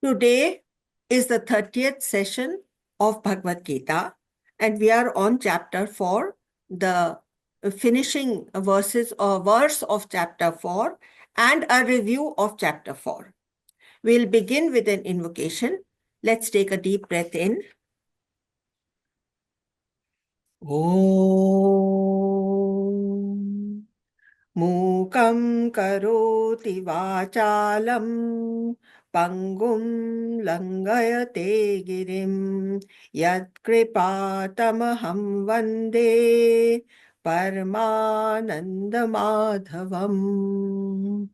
Today is the 30th session of Bhagavad Gita, and we are on chapter 4, the finishing verses or verse of chapter 4, and a review of chapter 4. We'll begin with an invocation. Let's take a deep breath in. Om Mukam karoti vachalam Pangum langayate girim Yat kripatamaham vande Paramananda madhavam.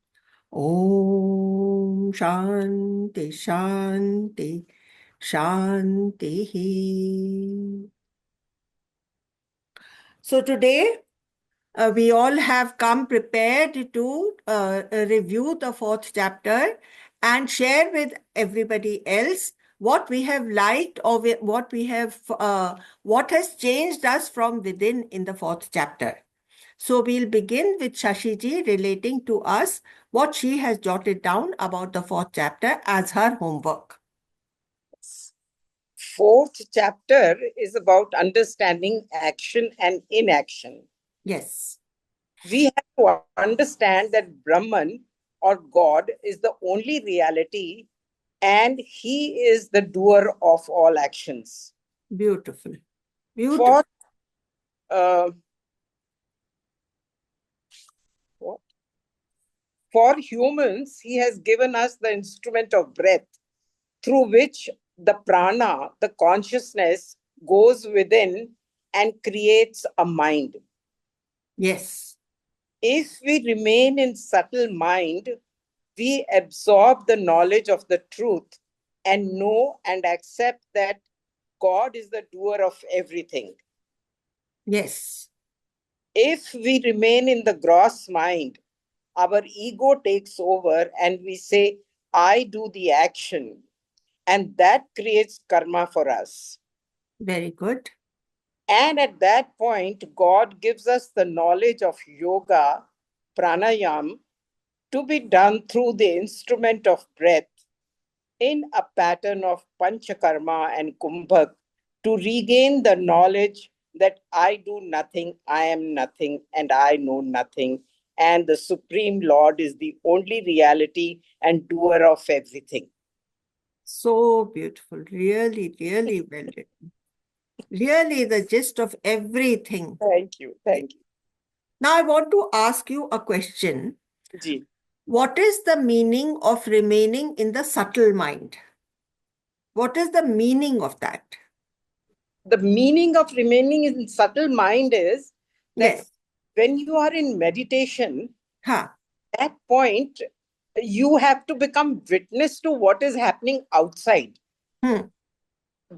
Om Shanti Shanti Shanti. So today we all have come prepared to review the 4th chapter and share with everybody else what we have liked or what has changed us from within in the 4th chapter. So we'll begin with Shashiji relating to us what she has jotted down about the 4th chapter as her homework. 4th chapter is about understanding action and inaction. Yes. We have to understand that Brahman or God is the only reality and he is the doer of all actions. Beautiful. Beautiful. For humans, he has given us the instrument of breath through which the prana, the consciousness, goes within and creates a mind. Yes. If we remain in subtle mind, we absorb the knowledge of the truth and know and accept that God is the doer of everything. Yes. If we remain in the gross mind, our ego takes over and we say, I do the action. And that creates karma for us. Very good. And at that point, God gives us the knowledge of yoga, pranayam, to be done through the instrument of breath in a pattern of panchakarma and kumbhak to regain the knowledge that I do nothing, I am nothing, and I know nothing. And the Supreme Lord is the only reality and doer of everything. So beautiful. Really, really well written. Really the gist of everything. Thank you. Thank you. Now I want to ask you a question. Ji. What is the meaning of remaining in the subtle mind? What is the meaning of that? The meaning of remaining in subtle mind is that Yes. when you are in meditation, Huh. at that point, you have to become witness to what is happening outside.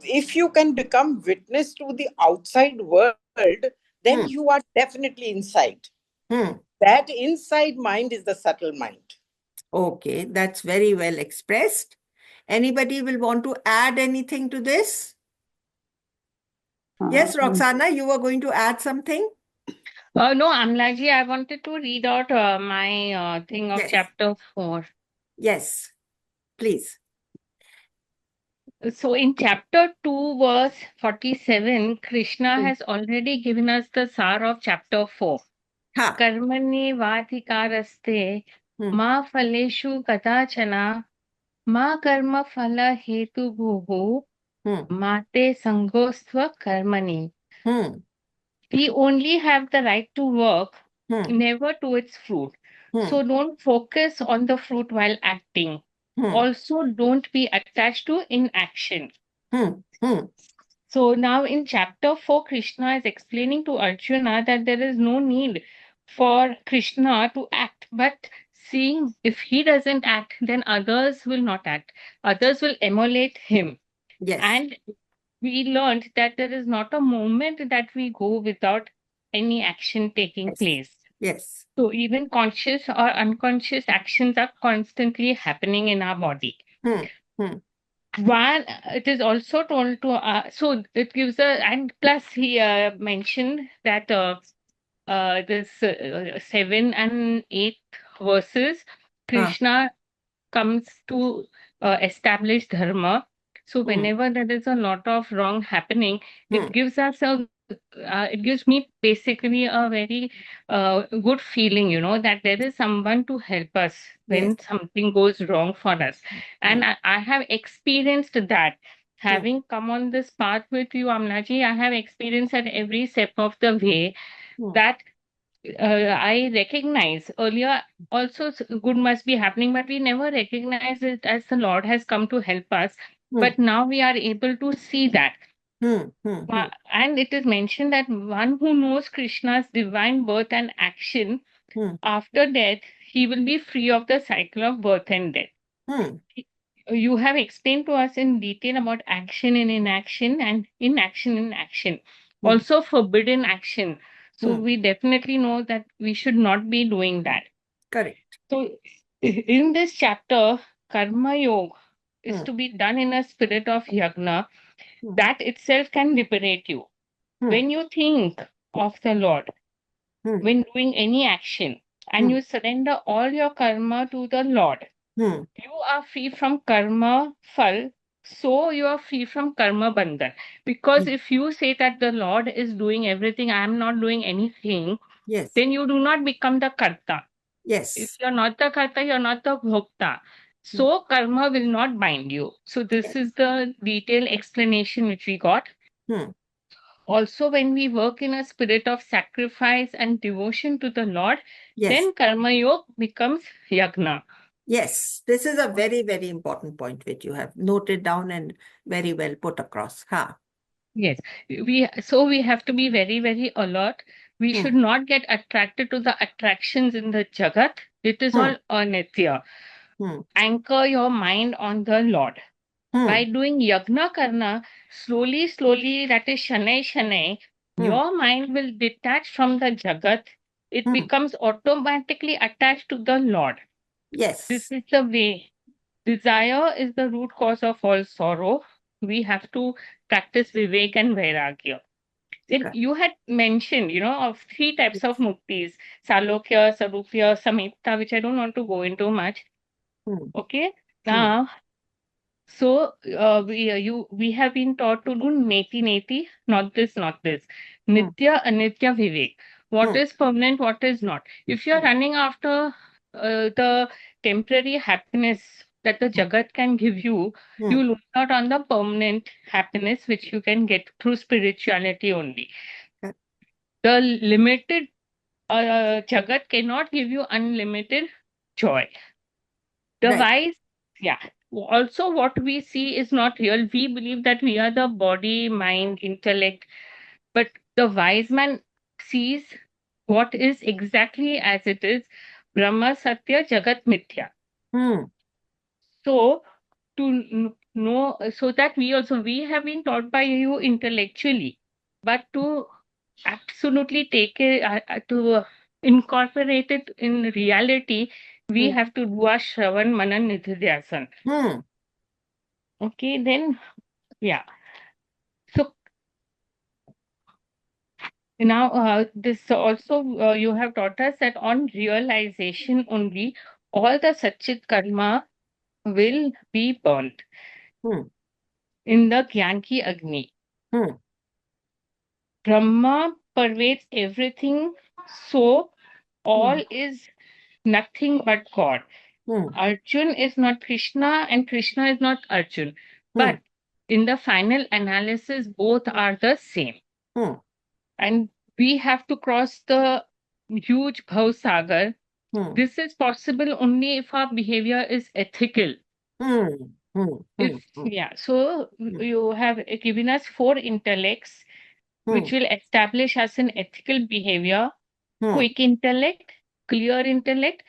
If you can become witness to the outside world, then you are definitely inside. That inside mind is the subtle mind. Okay, that's very well expressed. Anybody will want to add anything to this? Yes, Roxana, you were going to add something? No, Amlaji, I wanted to read out my thing of chapter 4. Yes, please. So in chapter 2, verse 47, Krishna has already given us the sar of chapter 4. Karmani vadhikaraste ma phaleshu kadachana ma karma phala hetu bhuhu mate sangostva karmani. We only have the right to work, never to its fruit. So don't focus on the fruit while acting. Also, don't be attached to inaction. So now in chapter 4, Krishna is explaining to Arjuna that there is no need for Krishna to act, but seeing if he doesn't act, then others will not act. Others will emulate him. Yes. And we learned that there is not a moment that we go without any action taking place. Yes. So even conscious or unconscious actions are constantly happening in our body. One, it is also told to, so it gives a, and plus he mentioned that this 7 and 8 verses, Krishna comes to establish dharma. So whenever there is a lot of wrong happening, it gives us it gives me basically a very good feeling, that there is someone to help us when something goes wrong for us. And I have experienced that. Having come on this path with you, Amnaji, I have experienced at every step of the way that I recognize earlier also good must be happening, but we never recognize it as the Lord has come to help us. But now we are able to see that. And it is mentioned that one who knows Krishna's divine birth and action after death, he will be free of the cycle of birth and death. You have explained to us in detail about action and inaction and inaction and action. Also forbidden action. So we definitely know that we should not be doing that. Correct. So in this chapter, Karma Yoga is to be done in a spirit of yagna. That itself can liberate you. When you think of the Lord, when doing any action, and you surrender all your karma to the Lord, you are free from karma phal, so you are free from karma bandhan. Because if you say that the Lord is doing everything, I am not doing anything, then you do not become the karta. If you're not the karta, you're not the bhokta. So karma will not bind you. So this is the detailed explanation which we got. Also, when we work in a spirit of sacrifice and devotion to the Lord, then karma yoga becomes yagna. Yes, this is a very, very important point which you have noted down and very well put across. Yes, we have to be very, very alert. We should not get attracted to the attractions in the jagat. It is all anitya. Anchor your mind on the Lord. By doing yagna karna, slowly, slowly, that is shanai shanai, your mind will detach from the jagat. It becomes automatically attached to the Lord. This is the way. Desire is the root cause of all sorrow. We have to practice vivek and vairagya. Then you had mentioned, of three types of muktis, salokya, sarupya, samita, which I don't want to go into much. Okay. Now, so we have been taught to do neti neti, not this, not this. Nitya, anitya, vivek. What is permanent, what is not. If you're running after the temporary happiness that the jagat can give you, you lose out on the permanent happiness which you can get through spirituality only. The limited jagat cannot give you unlimited joy. The wise, yeah. Also, what we see is not real. We believe that we are the body, mind, intellect, but the wise man sees what is exactly as it is. Brahma Satya Jagat Mithya. So, to know, so that we have been taught by you intellectually, but to absolutely take it, to incorporate it in reality, we have to do a Shravan Manan Nididhyasan. Okay, then, yeah. So now, this also, you have taught us that on realization only, all the Satchit Karma will be burnt in the Gyan Ki Agni. Brahma pervades everything, so all is nothing but God. Arjun is not Krishna and Krishna is not Arjun. But in the final analysis, both are the same. And we have to cross the huge Bhawsagar. This is possible only if our behavior is ethical. So you have given us 4 intellects which will establish us in ethical behavior, quick intellect, clear intellect,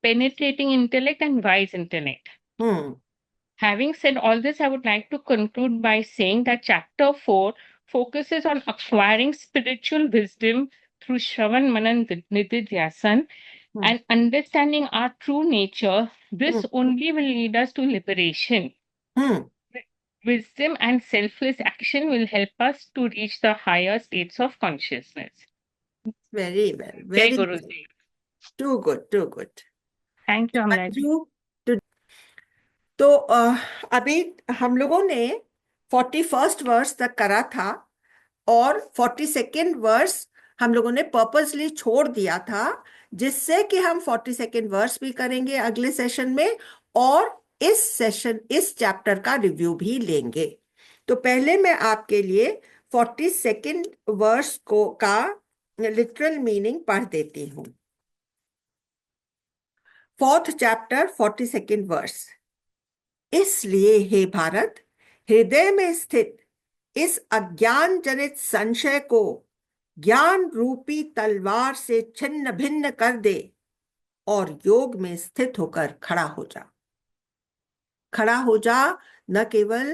penetrating intellect, and wise intellect. Having said all this, I would like to conclude by saying that chapter 4 focuses on acquiring spiritual wisdom through Shravan Manan Nididhyasan and understanding our true nature. This only will lead us to liberation. Wisdom and selfless action will help us to reach the higher states of consciousness. Very well. Jai Very Guruji. good. Too good, too good. Thank you, Thank Amlaji. you. तो अभी हम लोगों ने 41st verse तक करा था और 42nd verse हम लोगों ने पर्पसली छोड़ दिया था, जिससे कि हम 42nd वर्स भी करेंगे अगले सेशन में और इस चैप्टर का रिव्यू भी लेंगे। तो पहले मैं आपके लिए 42nd वर्स का लिटरल मीनिंग पढ़ देती हूँ। 4th chapter 42nd verse. इसलिए हे भारत, हृदय में स्थित इस अज्ञान जनित संशय को ज्ञान रूपी तलवार से छिन्न भिन्न कर दे और योग में स्थित होकर खड़ा हो जा। खड़ा हो जा न केवल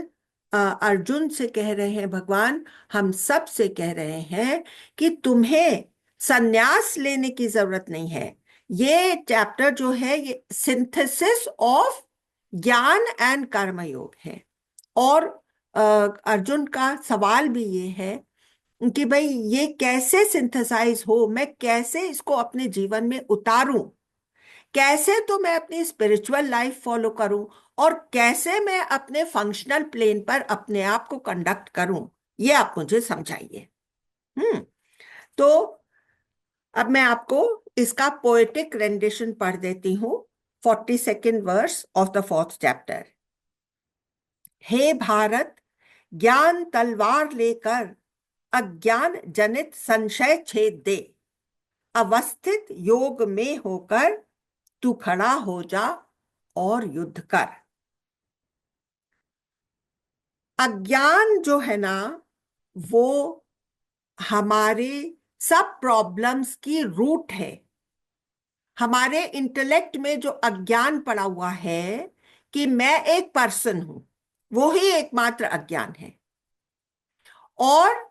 अर्जुन से कह रहे हैं भगवान, हम सब से कह रहे हैं कि तुम्हें संन्यास लेने की जरूरत नहीं है। ये चैप्टर जो है ये सिंथेसिस ऑफ ज्ञान एंड कर्म योग है। और अर्जुन का सवाल भी ये है कि भाई ये कैसे सिंथेसाइज हो, मैं कैसे इसको अपने जीवन में उतारूं, कैसे तो मैं अपनी स्पिरिचुअल लाइफ फॉलो करूं और कैसे मैं अपने फंक्शनल प्लेन पर अपने आप को कंडक्ट करूं, ये आप मुझे समझाइए। तो अब मैं आपको इसका पोएटिक रेंडिशन पढ़ देती हूं। 42nd verse of the 4th chapter. हे भारत, ज्ञान तलवार लेकर अज्ञान जनित संशय छेद दे। अवस्थित योग में होकर तू खड़ा हो जा और युद्ध कर। अज्ञान जो है ना, वो हमारे सब प्रॉब्लम्स की रूट है। हमारे इंटेलेक्ट में जो अज्ञान पड़ा हुआ है कि मैं एक पर्सन हूं, वो ही एकमात्र अज्ञान है। और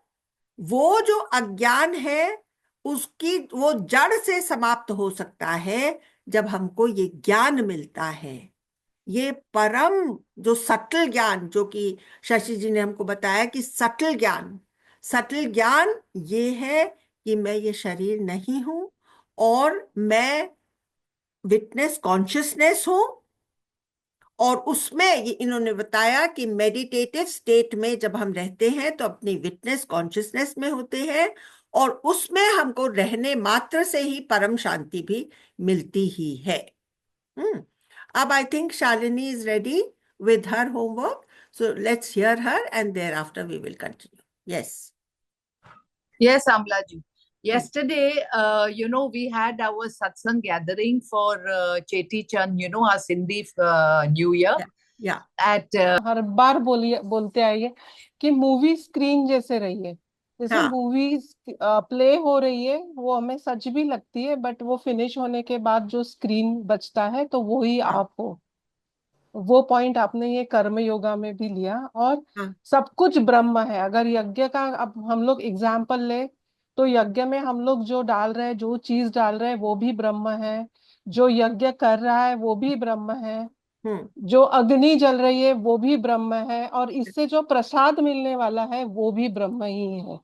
वो जो अज्ञान है उसकी वो जड़ से समाप्त हो सकता है जब हमको ये ज्ञान मिलता है। ये परम जो सटल ज्ञान, जो कि शशि जी ने हमको बताया कि सटल ज्ञान ये है कि मैं ये शरीर नहीं हूं और मैं विटनेस कॉन्शियसनेस हूं। और उसमें ये इन्होंने बताया कि मेडिटेटिव स्टेट में जब हम रहते हैं तो अपनी विटनेस कॉन्शियसनेस में होते हैं और उसमें हमको रहने मात्र से ही परम शांति भी मिलती ही है। अब I think Shalini is ready with her homework. So let's hear her and thereafter we will continue. Yes. Yes, Amla ji. Yesterday, we had our satsang gathering for Cheti Chand, our Sindhi New Year. Yeah. At हर बार बोलते आइए कि movie screen जैसे रहिए। जैसे movies play हो रही है वो हमें सच भी लगती है, बट वो फिनिश होने के बाद जो स्क्रीन बचता है तो वो ही आप हो। वो पॉइंट आपने ये कर्म योगा में भी लिया। और सब कुछ ब्रह्म है। अगर यज्ञ का अब हम लोग एग्जाम्पल ले तो यज्ञ में हम लोग जो डाल रहे हैं, जो चीज डाल रहे हैं वो भी ब्रह्म है। जो यज्ञ कर रहा है वो भी ब्रह्म है। जो अग्नि जल रही है वो भी ब्रह्म है। और इससे जो प्रसाद मिलने वाला है वो भी ब्रह्म ही है।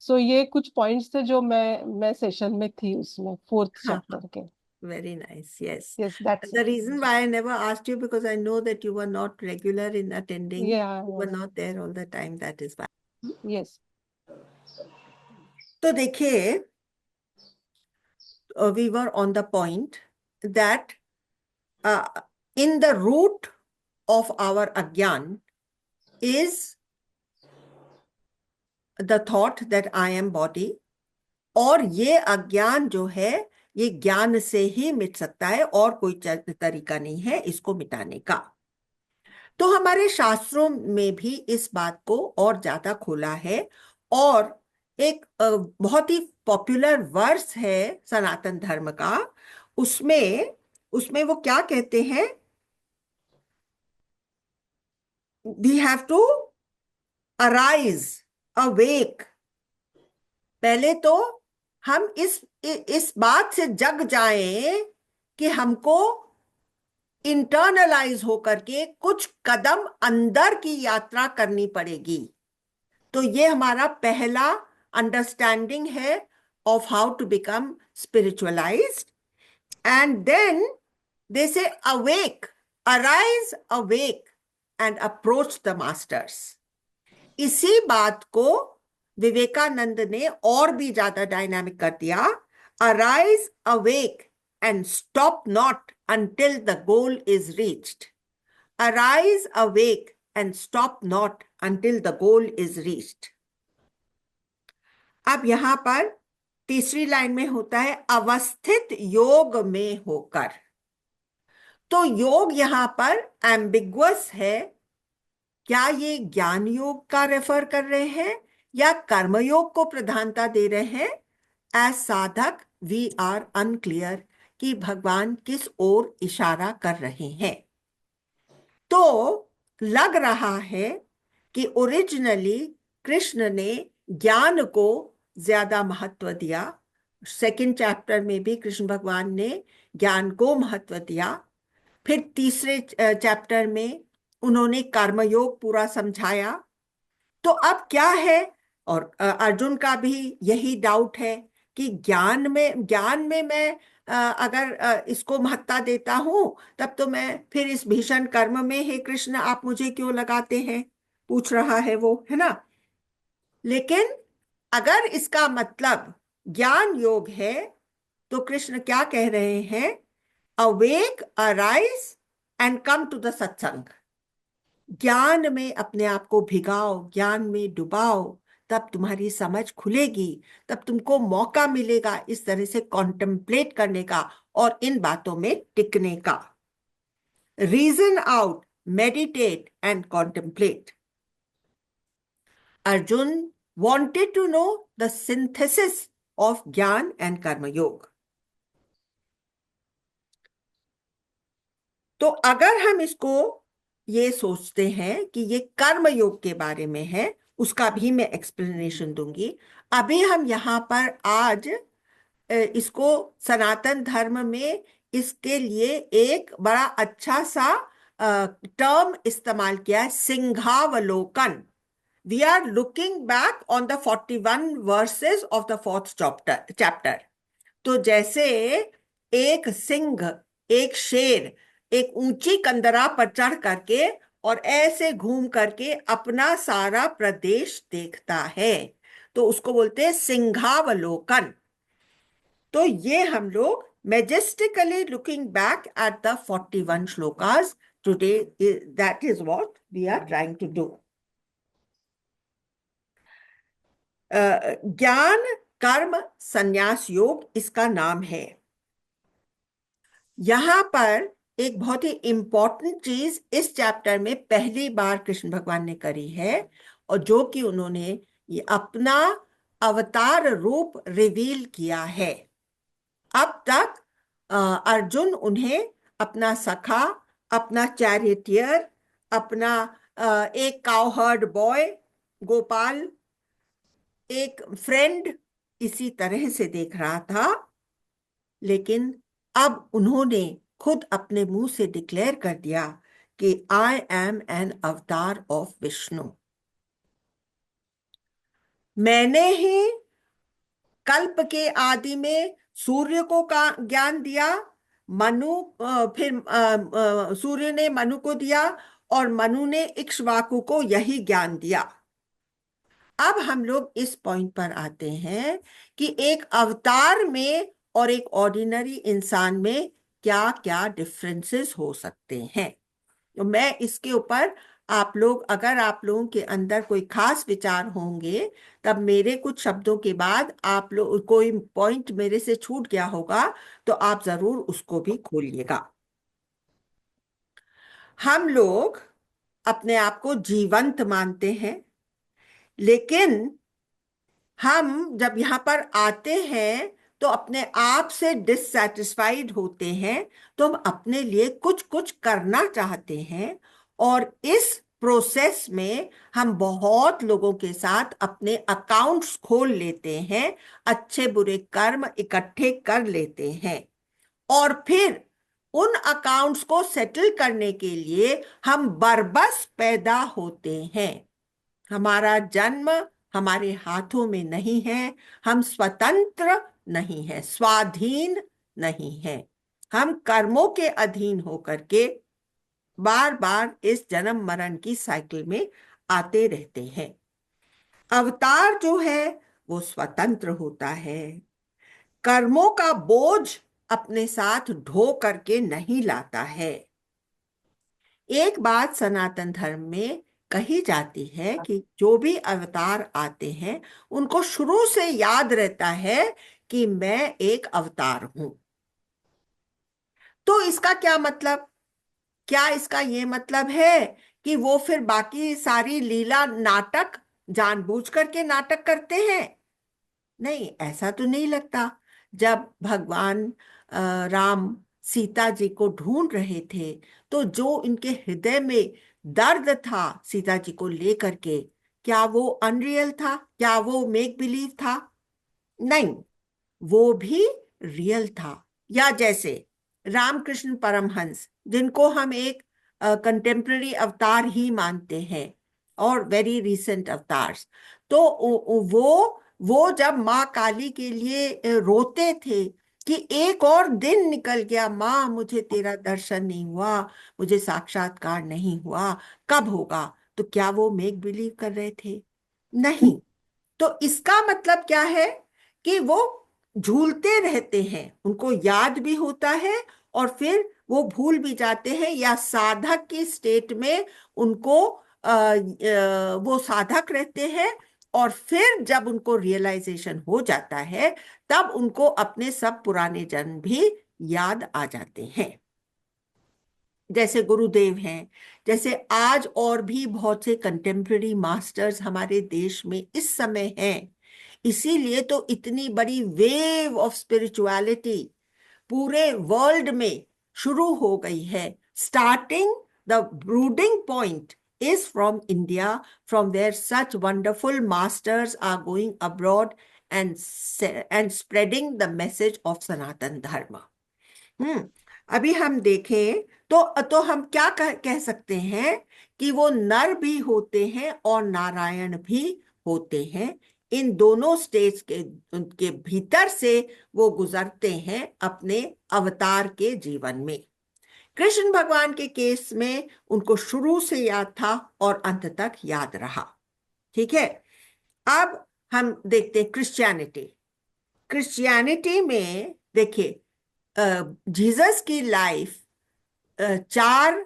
सो ये कुछ पॉइंट्स थे जो मैं सेशन में थी उसमें 4th चैप्टर के। Very nice. Yes. Yes, that's the reason why I never asked you, because I know that you were not regular in attending. Yeah, you were not there all the time. That is why. Yes. तो देखिए, we were on the point that in the root of our agyan is the thought that I am body. और ये अज्ञान जो है ये ज्ञान से ही मिट सकता है और कोई तरीका नहीं है इसको मिटाने का। तो हमारे शास्त्रों में भी इस बात को और ज्यादा खोला है। और एक बहुत ही पॉपुलर वर्स है सनातन धर्म का, उसमें वो क्या कहते हैं, we have to arise, awake. पहले तो हम इस बात से जग जाएं कि हमको इंटरनलाइज होकर के कुछ कदम अंदर की यात्रा करनी पड़ेगी। तो ये हमारा पहला अंडरस्टैंडिंग है of how to become spiritualised. And then they say awake, Arise, awake and approach the masters. इसी बात को विवेकानंद ने और भी ज्यादा डायनामिक कर दिया. Arise, awake and stop not until the goal is reached. Arise, awake and stop not until the goal is reached. अब यहां पर तीसरी लाइन में होता है अवस्थित योग में होकर. तो योग यहां पर एम्बिगुअस है. क्या ये ज्ञान योग का रेफर कर रहे हैं या कर्मयोग को प्रधानता दे रहे हैं? एज साधक वी आर अनक्लियर कि भगवान किस ओर इशारा कर रहे हैं. तो लग रहा है कि ओरिजिनली कृष्ण ने ज्ञान को ज्यादा महत्व दिया. सेकंड चैप्टर में भी कृष्ण भगवान ने ज्ञान को महत्व दिया. फिर तीसरे चैप्टर में उन्होंने कर्मयोग पूरा समझाया. तो अब क्या है, और अर्जुन का भी यही डाउट है कि ज्ञान में मैं अगर इसको महत्ता देता हूं तब तो मैं फिर इस भीषण कर्म में हे कृष्ण आप मुझे क्यों लगाते हैं, पूछ रहा है वो, है ना. लेकिन अगर इसका मतलब ज्ञान योग है तो कृष्ण क्या कह रहे हैं? Awake, arise and come to the satsang. ज्ञान में अपने आप को भिगाओ, ज्ञान में डुबाओ, तब तुम्हारी समझ खुलेगी, तब तुमको मौका मिलेगा इस तरह से कॉन्टेम्पलेट करने का और इन बातों में टिकने का. Reason out, meditate and contemplate. Arjun wanted to know the synthesis of ज्ञान and कर्म योग. तो अगर हम इसको ये सोचते हैं कि ये कर्म योग के बारे में है, उसका भी मैं एक्सप्लेनेशन दूंगी. अभी हम यहाँ पर आज इसको सनातन धर्म में इसके लिए एक बड़ा अच्छा सा टर्म इस्तेमाल किया है, सिंहावलोकन. We are looking back on the 41 verses of the 4th chapter. तो जैसे एक सिंह, एक शेर एक ऊंची कंदरा पर चढ़ करके और ऐसे घूम करके अपना सारा प्रदेश देखता है, तो उसको बोलते हैं सिंहावलोकन. तो ये हम लोग majestically looking back at the 41 shlokas today, that is what we are trying to do. ज्ञान कर्म संन्यास योग इसका नाम है. यहां पर एक बहुत ही इंपॉर्टेंट चीज इस चैप्टर में पहली बार कृष्ण भगवान ने करी है, और जो कि उन्होंने ये अपना अवतार रूप रिवील किया है. अब तक अर्जुन उन्हें अपना सखा, अपना चैरिटियर, अपना एक काउहर्ड बॉय गोपाल, एक फ्रेंड, इसी तरह से देख रहा था. लेकिन अब उन्होंने खुद अपने मुंह से डिक्लेयर कर दिया कि आई एम एन अवतार ऑफ विष्णु. मैंने ही कल्प के आदि में सूर्य को का ज्ञान दिया. फिर सूर्य ने मनु को दिया और मनु ने इक्ष्वाकु को यही ज्ञान दिया. अब हम लोग इस पॉइंट पर आते हैं कि एक अवतार में और एक ऑर्डिनरी इंसान में क्या क्या डिफरेंसेस हो सकते हैं. तो मैं इसके ऊपर अगर आप लोगों के अंदर कोई खास विचार होंगे, तब मेरे कुछ शब्दों के बाद आप लोग कोई पॉइंट मेरे से छूट गया होगा तो आप जरूर उसको भी खोलिएगा. हम लोग अपने आप को जीवंत मानते हैं, लेकिन हम जब यहाँ पर आते हैं तो अपने आप से डिससैटिस्फाइड होते हैं, तो हम अपने लिए कुछ कुछ करना चाहते हैं, और इस प्रोसेस में हम बहुत लोगों के साथ अपने अकाउंट्स खोल लेते हैं, अच्छे बुरे कर्म इकट्ठे कर लेते हैं, और फिर उन अकाउंट्स को सेटल करने के लिए हम बरबस पैदा होते हैं. हमारा जन्म हमारे हाथों में नहीं है, हम स्वतंत्र नहीं है, स्वाधीन नहीं है. हम कर्मों के अधीन होकर के बार बार इस जन्म मरण की साइकिल में आते रहते हैं। अवतार जो है वो स्वतंत्र होता है, कर्मों का बोझ अपने साथ ढो करके नहीं लाता है। एक बात सनातन धर्म में कही जाती है कि जो भी अवतार आते हैं उनको शुरू से याद रहता है कि मैं एक अवतार हूं। तो इसका क्या मतलब? क्या इसका ये मतलब है कि वो फिर बाकी सारी लीला नाटक जानबूझ करके नाटक करते हैं? नहीं, ऐसा तो नहीं लगता। जब भगवान राम सीता जी को ढूंढ रहे थे तो जो इनके हृदय में दर्द था सीता जी को लेकर के, क्या वो अनरियल था? क्या वो मेक बिलीव था? नहीं, वो भी रियल था। या जैसे रामकृष्ण परमहंस, जिनको हम एक कंटेम्प्ररी अवतार ही मानते हैं और वेरी रिसेंट अवतार्स, तो वो जब माँ काली के लिए रोते थे कि एक और दिन निकल गया माँ, मुझे तेरा दर्शन नहीं हुआ, मुझे साक्षात्कार नहीं हुआ, कब होगा? तो क्या वो मेक बिलीव कर रहे थे? नहीं। तो इसका मतलब क्या है कि वो झूलते रहते हैं, उनको याद भी होता है और फिर वो भूल भी जाते हैं, या साधक की स्टेट में उनको वो साधक रहते हैं और फिर जब उनको रियलाइजेशन हो जाता है तब उनको अपने सब पुराने जन्म भी याद आ जाते हैं। जैसे गुरुदेव हैं, जैसे आज और भी बहुत से कंटेम्प्ररी मास्टर्स हमारे देश में इस समय हैं। इसीलिए तो इतनी बड़ी वेव ऑफ स्पिरिचुअलिटी पूरे वर्ल्ड में शुरू हो गई है। Starting the brooding point is from India, from where such wonderful masters are going abroad and spreading the message of Sanatan Dharma. अभी हम देखें तो हम क्या कह सकते हैं कि वो नर भी होते हैं और नारायण भी होते हैं। इन दोनों स्टेज के उनके भीतर से वो गुजरते हैं अपने अवतार के जीवन में। कृष्ण भगवान के केस में उनको शुरू से याद था और अंत तक याद रहा। ठीक है, अब हम देखते हैं क्रिश्चियनिटी में देखिए, जीसस की लाइफ 4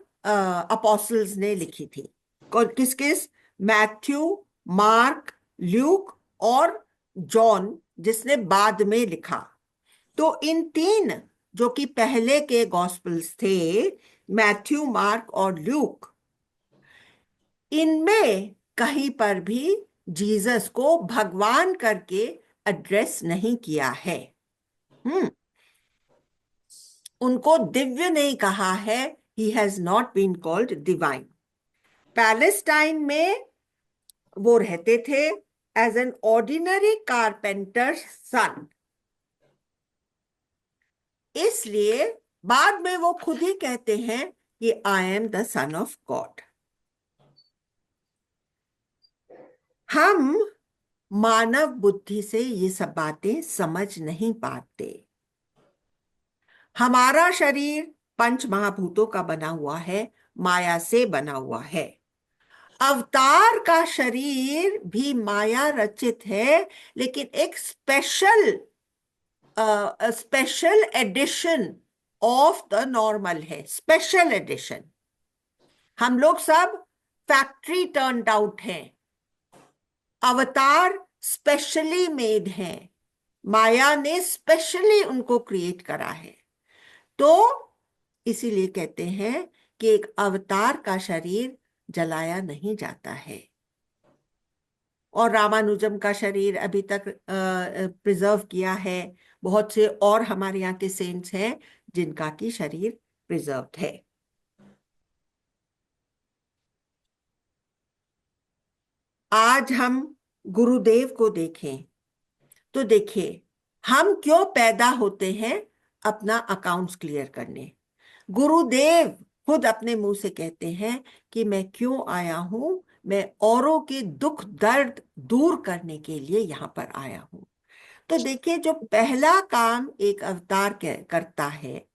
अपोस्टल्स ने लिखी थी। किस किस? मैथ्यू, मार्क, ल्यूक और जॉन, जिसने बाद में लिखा। तो इन 3 जो कि पहले के गॉस्पेल्स थे, मैथ्यू, मार्क और ल्यूक, इनमें कहीं पर भी जीसस को भगवान करके एड्रेस नहीं किया है। उनको दिव्य नहीं कहा है। He has not been called divine. Palestine में वो रहते थे as an ordinary carpenter son, इसलिए बाद में वो खुद ही कहते हैं कि I am the son of God. हम मानव बुद्धि से ये सब बातें समझ नहीं पाते। हमारा शरीर 5 महाभूतों का बना हुआ है, माया से बना हुआ है। अवतार का शरीर भी माया रचित है, लेकिन एक special edition of the normal है, स्पेशल एडिशन। हम लोग सब फैक्ट्री टर्न्ड आउट हैं, अवतार स्पेशली मेड हैं, माया ने स्पेशली उनको क्रिएट करा है। तो इसीलिए कहते हैं कि एक अवतार का शरीर जलाया नहीं जाता है। और रामानुजम का शरीर अभी तक प्रिजर्व किया है। बहुत से और हमारे यहाँ के सेंट्स हैं जिनका की शरीर प्रिजर्व्ड है। आज हम गुरुदेव को देखें तो देखिए, हम क्यों पैदा होते हैं? अपना अकाउंट्स क्लियर करने। गुरुदेव खुद अपने मुंह से कहते हैं कि मैं क्यों आया हूं, मैं औरों के दुख दर्द दूर करने के लिए यहां पर आया हूं। तो देखिए, जो पहला काम एक अवतार करता है,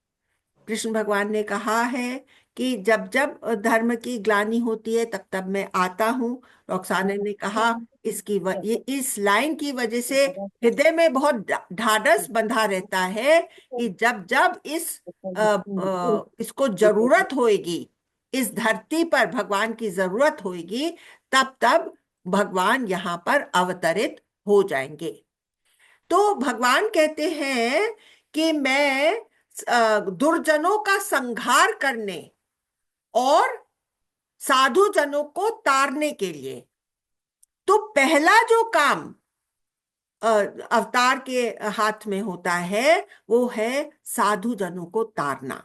कृष्ण भगवान ने कहा है कि जब जब धर्म की ग्लानि होती है तब तब मैं आता हूँ। रॉक्साना ने कहा ये इस लाइन की वजह से हृदय में बहुत ढाढ़स बंधा रहता है कि जब जब इसको जरूरत होएगी, इस धरती पर भगवान की जरूरत होएगी, तब तब भगवान यहाँ पर अवतरित हो जाएंगे। तो भगवान कहते हैं कि मैं दुर्जनों का संहार करने और साधु जनों को तारने के लिए, तो पहला जो काम अवतार के हाथ में होता है वो है साधु जनों को तारना।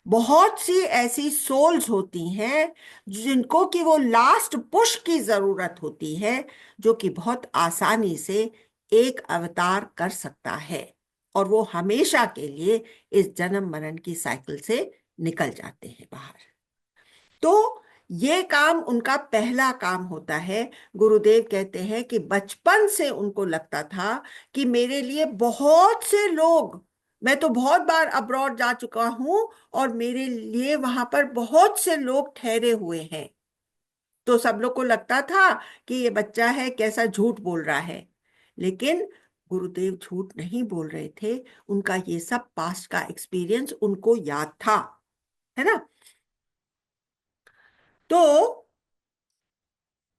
बहुत सी ऐसी सोल्स होती हैं जिनको कि वो लास्ट पुश की जरूरत होती है, जो कि बहुत आसानी से एक अवतार कर सकता है, और वो हमेशा के लिए इस जन्म मरण की साइकिल से निकल जाते हैं बाहर। तो ये काम उनका पहला काम होता है। गुरुदेव कहते हैं कि बचपन से उनको लगता था कि मेरे लिए बहुत से लोग, मैं तो बहुत बार अब्रॉड जा चुका हूं और मेरे लिए वहां पर बहुत से लोग ठहरे हुए हैं। तो सब लोग को लगता था कि ये बच्चा है, कैसा झूठ बोल रहा है। लेकिन गुरुदेव झूठ नहीं बोल रहे थे, उनका ये सब पास्ट का एक्सपीरियंस उनको याद था, है ना। तो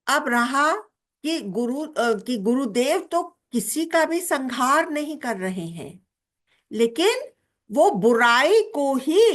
अब रहा कि गुरुदेव तो किसी का भी संहार नहीं कर रहे हैं, लेकिन वो बुराई को ही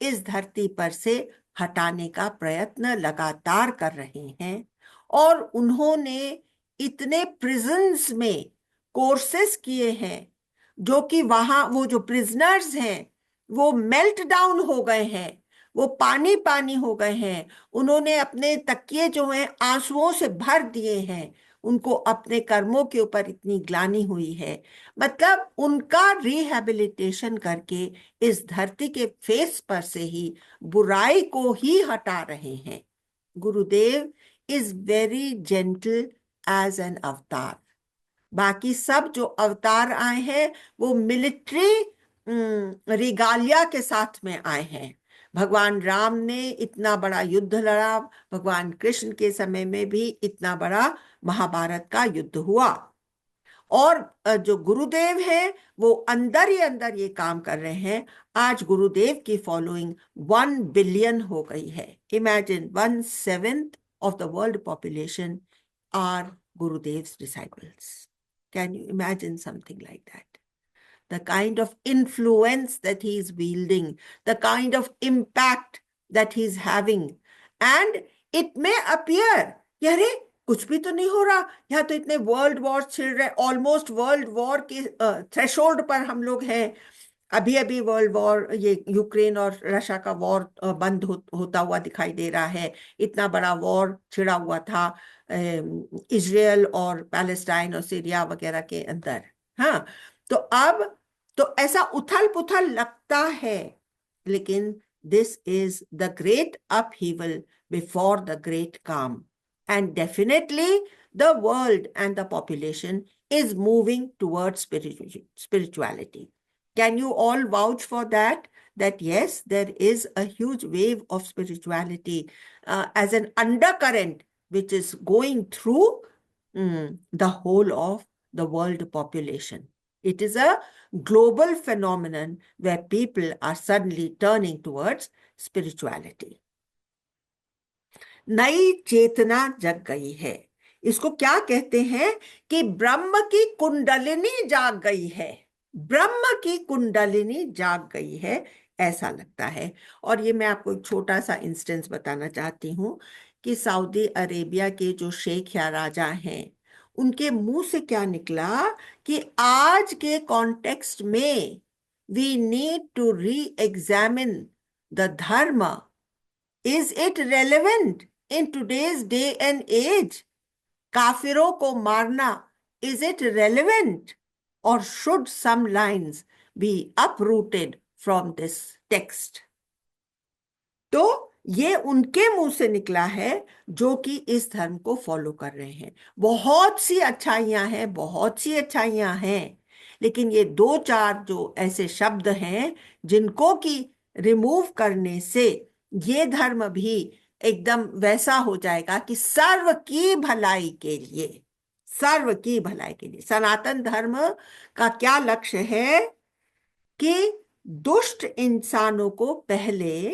इस धरती पर से हटाने का प्रयत्न लगातार कर रहे हैं। और उन्होंने इतने प्रिजन्स में कोर्सेस किए हैं, जो कि वहां वो जो प्रिजनर्स हैं वो मेल्ट डाउन हो गए हैं, वो पानी पानी हो गए हैं। उन्होंने अपने तकिए जो हैं आंसुओं से भर दिए हैं, उनको अपने कर्मों के ऊपर इतनी ग्लानि हुई है। मतलब उनका रिहैबिलिटेशन करके इस धरती के फेस पर से ही बुराई को ही हटा रहे हैं। Gurudev is very gentle as an avatar. बाकी सब जो अवतार आए हैं वो मिलिट्री रिगालिया के साथ में आए हैं। भगवान राम ने इतना बड़ा युद्ध लड़ा, भगवान कृष्ण के समय में भी इतना बड़ा महाभारत का युद्ध हुआ, और जो गुरुदेव हैं वो अंदर ही अंदर ये काम कर रहे हैं। आज गुरुदेव की फॉलोइंग 1 बिलियन हो गई है। Imagine 1/7 of the world population are Gurudev's disciples. Can you imagine something like that? The kind of influence that he is wielding, the kind of impact that he is having. And it may appear, अरे कुछ भी तो नहीं हो रहा, यहाँ तो इतने वर्ल्ड वॉर छिड़ रहे, ऑलमोस्ट वर्ल्ड वॉर के थ्रेशोल्ड पर हम लोग हैं। अभी अभी वर्ल्ड वॉर, ये यूक्रेन और रशिया का वॉर बंद होता हुआ दिखाई दे रहा है। इतना बड़ा वॉर छिड़ा हुआ था इजराइल और पैलेस्टाइन और सीरिया वगैरह के अंदर। हाँ, तो अब तो ऐसा उथल पुथल लगता है, लेकिन this is the great upheaval before the great calm, and definitely the world and the population is moving towards spirituality. Can you all vouch for that? That yes, there is a huge wave of spirituality as an undercurrent which is going through the whole of the world population. It is a global phenomenon where people are suddenly turning towards spirituality. नई चेतना जग गई है। इसको क्या कहते हैं कि ब्रह्म की कुंडलिनी जाग गई है। ब्रह्म की कुंडलिनी जाग गई है, ऐसा लगता है। और ये मैं आपको एक छोटा सा इंस्टेंस बताना चाहती हूँ कि सऊदी अरेबिया के जो शेख या राजा हैं, उनके मुंह से क्या निकला कि आज के कॉन्टेक्स्ट में we need to re examine the dharma. Is it relevant in today's day and age? काफिरों को मारना, इज इट रेलेवेंट? और should some lines be uprooted from this text? तो ये उनके मुंह से निकला है जो कि इस धर्म को फॉलो कर रहे हैं। बहुत सी अच्छाइयां हैं, बहुत सी अच्छाइयां हैं, लेकिन ये 2-4 जो ऐसे शब्द हैं जिनको कि रिमूव करने से ये धर्म भी एकदम वैसा हो जाएगा कि सर्व की भलाई के लिए, सर्व की भलाई के लिए। सनातन धर्म का क्या लक्ष्य है कि दुष्ट इंसानों को पहले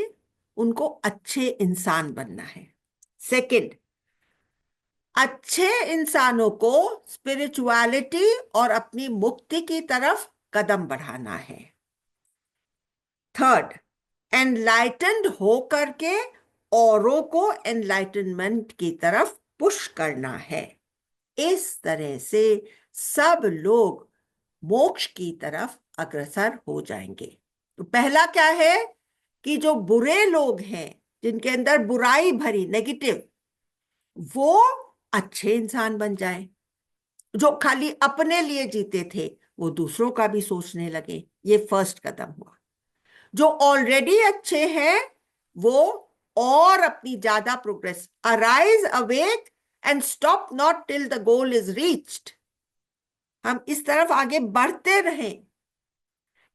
उनको अच्छे इंसान बनना है, सेकंड अच्छे इंसानों को स्पिरिचुअलिटी और अपनी मुक्ति की तरफ कदम बढ़ाना है, थर्ड एनलाइटेंड हो करके औरों को एनलाइटनमेंट की तरफ पुश करना है। इस तरह से सब लोग मोक्ष की तरफ अग्रसर हो जाएंगे। तो पहला क्या है कि जो बुरे लोग हैं, जिनके अंदर बुराई भरी नेगेटिव, वो अच्छे इंसान बन जाए। जो खाली अपने लिए जीते थे वो दूसरों का भी सोचने लगे। ये फर्स्ट कदम हुआ। जो ऑलरेडी अच्छे हैं वो और अपनी ज्यादा progress, arise awake and stop not till the goal is reached. हम इस तरफ आगे बढ़ते रहें,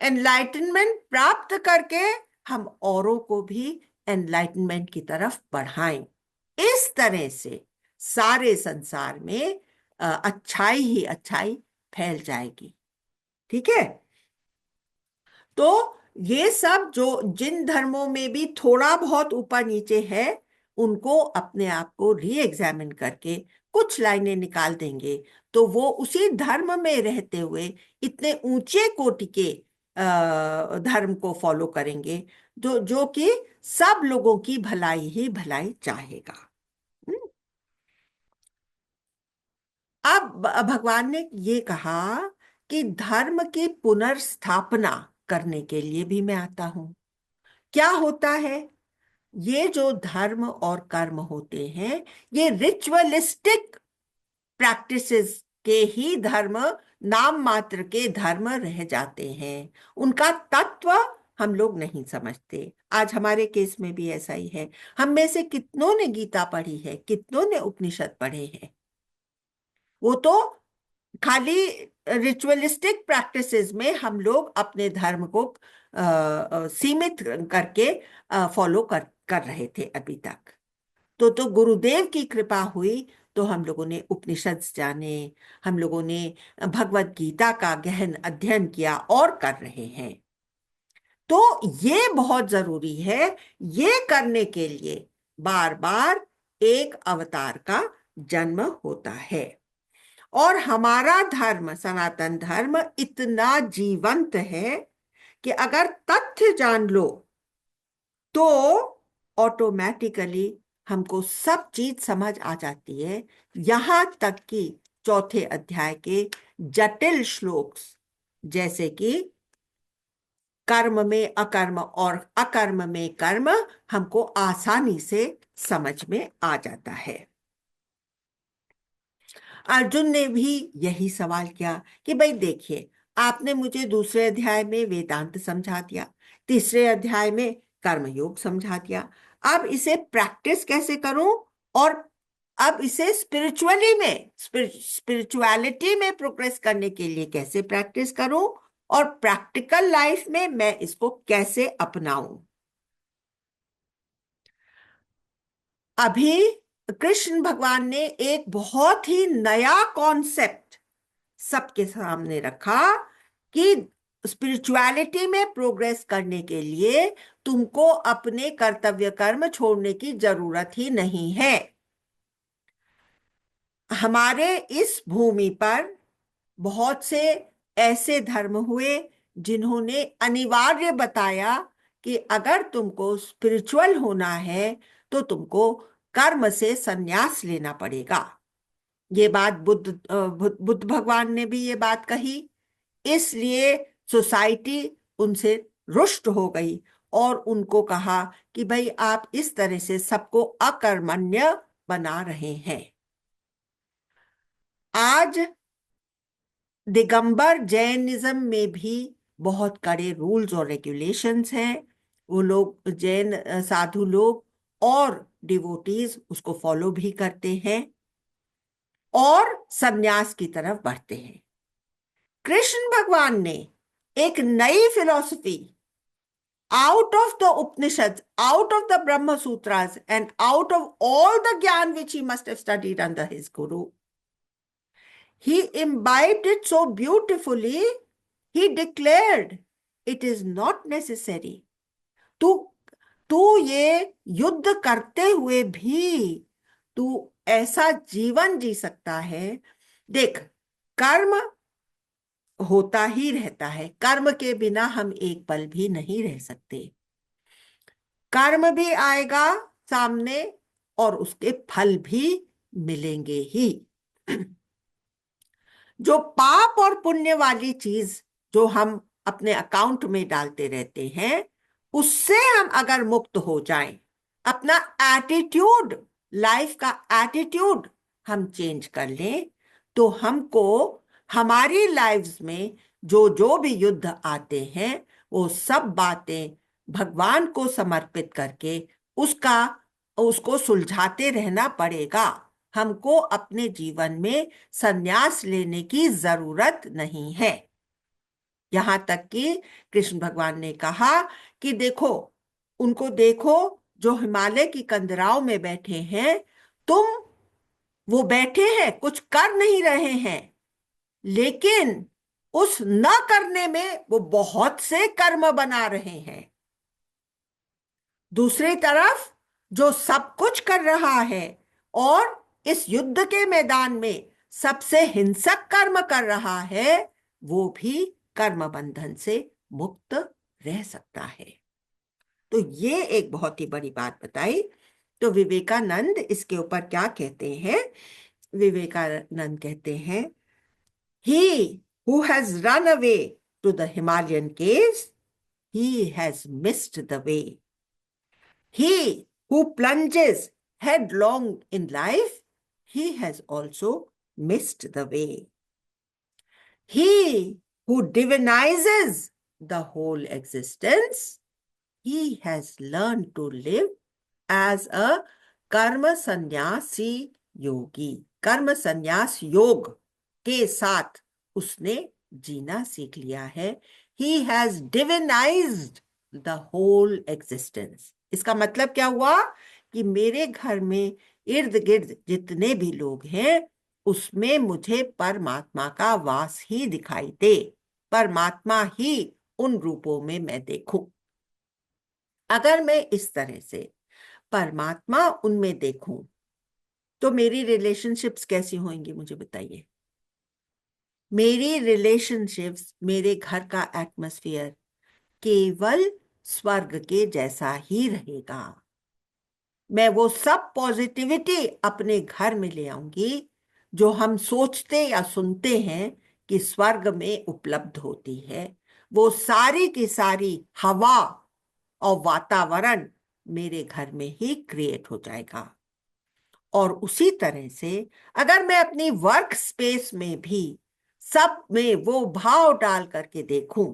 एनलाइटनमेंट प्राप्त करके हम औरों को भी एनलाइटनमेंट की तरफ बढ़ाएं। इस तरह से सारे संसार में अच्छाई ही अच्छाई फैल जाएगी। ठीक है। तो ये सब जो जिन धर्मों में भी थोड़ा बहुत ऊपर नीचे है, उनको अपने आप को री एग्जामिन करके कुछ लाइनें निकाल देंगे तो वो उसी धर्म में रहते हुए इतने ऊंचे कोटि के धर्म को फॉलो करेंगे जो कि सब लोगों की भलाई ही भलाई चाहेगा। अब भगवान ने ये कहा कि धर्म की पुनर्स्थापना करने के लिए भी मैं आता हूं। क्या होता है? ये जो धर्म और कर्म होते हैं, ये रिचुअलिस्टिक प्रैक्टिसेस के ही धर्म, नाम मात्र के धर्म रह जाते हैं। उनका तत्व हम लोग नहीं समझते। आज हमारे केस में भी ऐसा ही है। हम में से कितनों ने गीता पढ़ी है, कितनों ने उपनिषद पढ़े हैं। वो तो खाली रिचुअलिस्टिक प्रैक्टिसेस में हम लोग अपने धर्म को सीमित करके फॉलो कर रहे थे अभी तक। तो गुरुदेव की कृपा हुई तो हम लोगों ने उपनिषद जाने, हम लोगों ने भगवत गीता का गहन अध्ययन किया और कर रहे हैं। तो ये बहुत जरूरी है। ये करने के लिए बार बार एक अवतार का जन्म होता है। और हमारा धर्म, सनातन धर्म, इतना जीवंत है कि अगर तथ्य जान लो तो ऑटोमेटिकली हमको सब चीज समझ आ जाती है। यहां तक कि चौथे अध्याय के जटिल श्लोक्स, जैसे कि कर्म में अकर्म और अकर्म में कर्म, हमको आसानी से समझ में आ जाता है। अर्जुन ने भी यही सवाल किया कि भाई देखिए, आपने मुझे दूसरे अध्याय में वेदांत समझा दिया, तीसरे अध्याय में कर्मयोग समझा दिया, अब इसे प्रैक्टिस कैसे करूं? और अब इसे स्पिरिचुअलिटी में प्रोग्रेस करने के लिए कैसे प्रैक्टिस करूं? और प्रैक्टिकल लाइफ में मैं इसको कैसे अपनाऊं? अभी कृष्ण भगवान ने एक बहुत ही नया कॉन्सेप्ट सबके सामने रखा कि स्पिरिचुअलिटी में प्रोग्रेस करने के लिए तुमको अपने कर्तव्य कर्म छोड़ने की जरूरत ही नहीं है। हमारे इस भूमि पर बहुत से ऐसे धर्म हुए जिन्होंने अनिवार्य बताया कि अगर तुमको स्पिरिचुअल होना है तो तुमको कर्म से संन्यास लेना पड़ेगा। ये बात बुद्ध भगवान ने भी ये बात कही। इसलिए सोसाइटी उनसे रुष्ट हो गई और उनको कहा कि भाई आप इस तरह से सबको अकर्मण्य बना रहे हैं। आज दिगंबर जैनिज्म में भी बहुत कड़े रूल्स और रेगुलेशंस हैं। वो लोग, जैन साधु लोग और डिवोटीज, उसको फॉलो भी करते हैं और संन्यास की तरफ बढ़ते हैं। कृष्ण भगवान ने एक नई philosophy out of the Upanishads, out of the Brahma Sutras, and out of all the Gyan which he must have studied under his guru, he imbibed it so beautifully, he declared, it is not necessary. तू ये युद्ध करते हुए भी तू ऐसा जीवन जी सकता है। देख, कर्म होता ही रहता है, कर्म के बिना हम एक पल भी नहीं रह सकते। कर्म भी आएगा सामने और उसके फल भी मिलेंगे ही। जो पाप और पुण्य वाली चीज जो हम अपने अकाउंट में डालते रहते हैं, उससे हम अगर मुक्त हो जाएं, अपना एटीट्यूड, लाइफ का एटीट्यूड हम चेंज कर लें, तो हमको हमारी लाइफ्स में जो जो भी युद्ध आते हैं, वो सब बातें भगवान को समर्पित करके उसको सुलझाते रहना पड़ेगा। हमको अपने जीवन में संन्यास लेने की जरूरत नहीं है। यहां तक कि कृष्ण भगवान ने कहा कि देखो, उनको देखो जो हिमालय की कंदराओं में बैठे हैं, वो बैठे हैं, कुछ कर नहीं रहे हैं, लेकिन उस न करने में वो बहुत से कर्म बना रहे हैं। दूसरी तरफ जो सब कुछ कर रहा है और इस युद्ध के मैदान में सबसे हिंसक कर्म कर रहा है, वो भी कर्म बंधन से मुक्त रह सकता है। तो ये एक बहुत ही बड़ी बात बताई। तो विवेकानंद इसके ऊपर क्या कहते हैं? विवेकानंद कहते हैं, he who has run away to the Himalayan caves, he has missed the way. He who plunges headlong in life, he has also missed the way. He who divinizes the whole existence, he has learned to live as a कर्म संन्यासी योगी। कर्म संन्यास योग के साथ उसने जीना सीख लिया है। He has divinized the whole existence. इसका मतलब क्या हुआ कि मेरे घर में इर्द गिर्द जितने भी लोग हैं, उसमें मुझे परमात्मा का वास ही दिखाई दे, परमात्मा ही उन रूपों में मैं देखूं। अगर मैं इस तरह से परमात्मा उनमें देखूं, तो मेरी रिलेशनशिप्स कैसी होंगी, मुझे बताइए। मेरी रिलेशनशिप्स, मेरे घर का एटमॉस्फेयर केवल स्वर्ग के जैसा ही रहेगा। मैं वो सब पॉजिटिविटी अपने घर में ले आऊंगी जो हम सोचते या सुनते हैं कि स्वर्ग में उपलब्ध होती है। वो सारी की सारी हवा और वातावरण मेरे घर में ही क्रिएट हो जाएगा। और उसी तरह से अगर मैं अपनी वर्क स्पेस में भी सब में वो भाव डाल करके देखूं,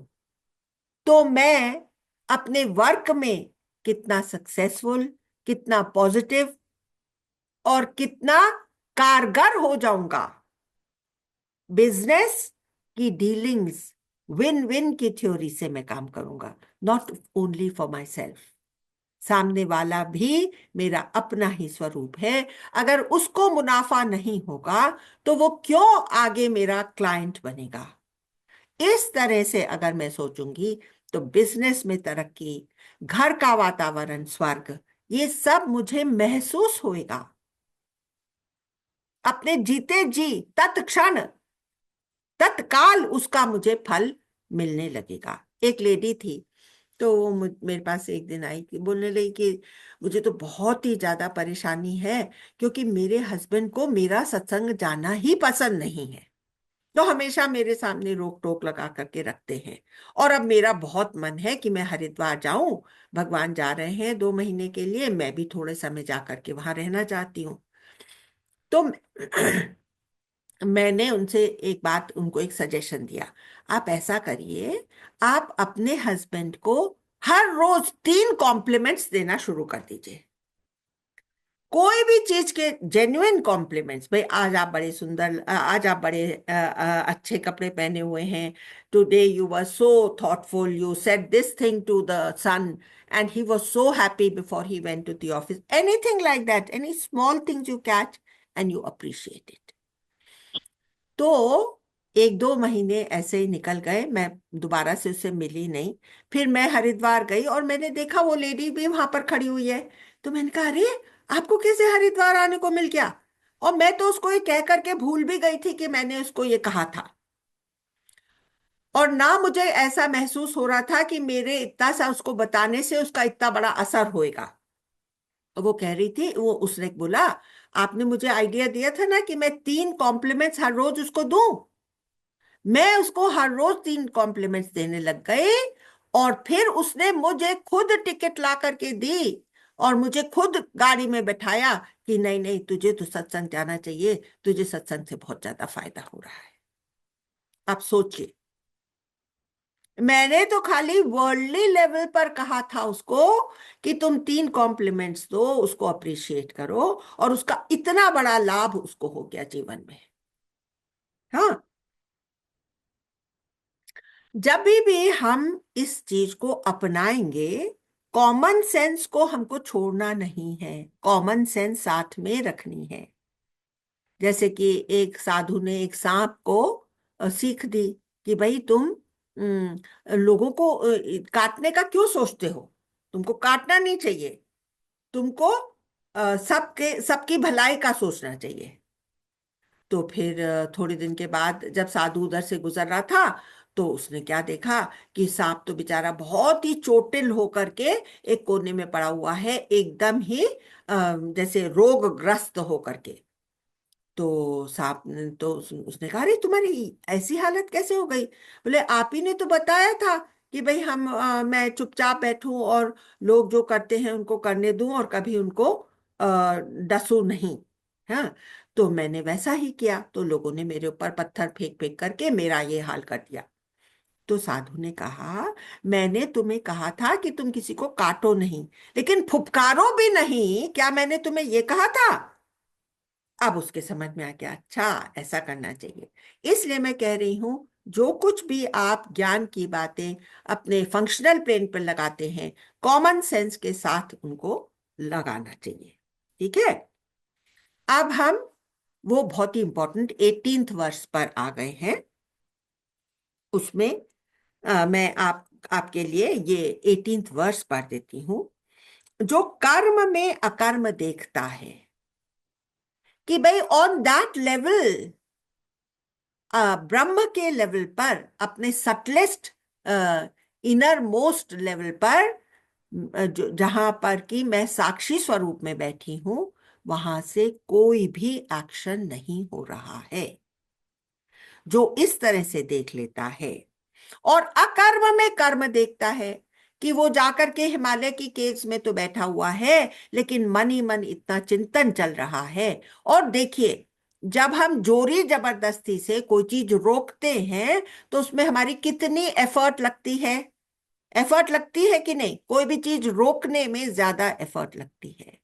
तो मैं अपने वर्क में कितना सक्सेसफुल, कितना पॉजिटिव और कितना कारगर हो जाऊंगा। बिजनेस की डीलिंग्स विन विन की थ्योरी से मैं काम करूंगा, not only for my self. सामने वाला भी मेरा अपना ही स्वरूप है। अगर उसको मुनाफा नहीं होगा तो वो क्यों आगे मेरा क्लाइंट बनेगा? इस तरह से अगर मैं सोचूंगी तो बिजनेस में तरक्की, घर का वातावरण स्वर्ग, ये सब मुझे महसूस होएगा। अपने जीते जी तत्क्षण तत्काल उसका मुझे फल मिलने लगेगा। एक लेडी थी, तो वो मेरे पास एक दिन आई कि बोलने लगी कि मुझे तो बहुत ही ज्यादा परेशानी है, क्योंकि मेरे हस्बैंड को मेरा सत्संग जाना ही पसंद नहीं है, तो हमेशा मेरे सामने रोक टोक लगा करके रखते हैं। और अब मेरा बहुत मन है कि मैं हरिद्वार जाऊं, भगवान जा रहे हैं 2 महीने के लिए, मैं भी थोड़े समय जा करके वहां रहना चाहती हूँ। तो मैंने उनको एक सजेशन दिया, आप ऐसा करिए, आप अपने हस्बैंड को हर रोज 3 कॉम्प्लीमेंट्स देना शुरू कर दीजिए। कोई भी चीज के जेन्युइन कॉम्प्लीमेंट्स, भाई आज आप बड़े सुंदर, आज आप बड़े अच्छे कपड़े पहने हुए हैं, today you were so thoughtful, you said this thing to the son and he was so happy before he went to the office. Anything like that, any small things you catch and you appreciate it. तो 1-2 महीने ऐसे ही निकल गए, मैं दोबारा से उससे मिली नहीं। फिर मैं हरिद्वार गई और मैंने देखा वो लेडी भी वहां पर खड़ी हुई है। तो मैंने कहा, अरे आपको कैसे हरिद्वार आने को मिल गया? और मैं तो उसको ये कह करके भूल भी गई थी कि मैंने उसको ये कहा था, और ना मुझे ऐसा महसूस हो रहा था कि मेरे इतना सा उसको बताने से उसका इतना बड़ा असर होएगा। वो कह रही थी, वो उसने बोला, आपने मुझे आइडिया दिया था ना कि मैं 3 कॉम्प्लीमेंट्स हर रोज उसको दूं। मैं उसको हर रोज 3 कॉम्प्लीमेंट्स देने लग गई, और फिर उसने मुझे खुद टिकट ला करके दी और मुझे खुद गाड़ी में बैठाया कि नहीं नहीं, तुझे तो सत्संग जाना चाहिए, तुझे सत्संग से बहुत ज्यादा फायदा हो रहा है। आप सोचिए, मैंने तो खाली वर्ल्डली लेवल पर कहा था उसको कि तुम 3 कॉम्प्लीमेंट्स दो, उसको अप्रिशिएट करो, और उसका इतना बड़ा लाभ उसको हो गया जीवन में। हाँ, जब भी हम इस चीज को अपनाएंगे, कॉमन सेंस को हमको छोड़ना नहीं है, कॉमन सेंस साथ में रखनी है। जैसे कि एक साधु ने एक सांप को सीख दी कि भाई तुम लोगों को काटने का क्यों सोचते हो, तुमको काटना नहीं चाहिए, तुमको सबकी भलाई का सोचना चाहिए। तो फिर थोड़े दिन के बाद जब साधु उधर से गुजर रहा था, तो उसने क्या देखा कि सांप तो बेचारा बहुत ही चोटिल होकर के एक कोने में पड़ा हुआ है, एकदम ही जैसे रोगग्रस्त होकर के। तो सांप ने तो उसने कहा, अरे तुम्हारी ऐसी हालत कैसे हो गई? बोले, आप ही ने तो बताया था कि भाई मैं चुपचाप बैठूं और लोग जो करते हैं उनको करने दूं और कभी उनको डसूं नहीं। हाँ, तो मैंने वैसा ही किया, तो लोगों ने मेरे ऊपर पत्थर फेंक फेंक करके मेरा ये हाल कर दिया। तो साधु ने कहा, मैंने तुम्हें कहा था कि तुम किसी को काटो नहीं, लेकिन फुफकारो भी नहीं, क्या मैंने तुम्हें ये कहा था? अब उसके समझ में आ गया, अच्छा ऐसा करना चाहिए। इसलिए मैं कह रही हूं, जो कुछ भी आप ज्ञान की बातें अपने फंक्शनल प्लेन पर लगाते हैं, कॉमन सेंस के साथ उनको लगाना चाहिए। ठीक है, अब हम वो बहुत ही इंपॉर्टेंट 18th वर्ष पर आ गए हैं। उसमें मैं आपके लिए ये 18th वर्ष पढ़ देती हूं। जो कर्म में अकर्म देखता है, कि भाई ऑन दैट लेवल, ब्रह्म के लेवल पर, अपने सटलेस्ट इनर मोस्ट लेवल पर, जहां पर कि मैं साक्षी स्वरूप में बैठी हूं, वहां से कोई भी एक्शन नहीं हो रहा है। जो इस तरह से देख लेता है, और अकर्म में कर्म देखता है, कि वो जाकर के हिमालय की केव्स में तो बैठा हुआ है, लेकिन मन ही मन इतना चिंतन चल रहा है। और देखिए, जब हम जोरी जबरदस्ती से कोई चीज रोकते हैं, तो उसमें हमारी कितनी एफर्ट लगती है? एफर्ट लगती है कि नहीं? कोई भी चीज रोकने में ज्यादा एफर्ट लगती है।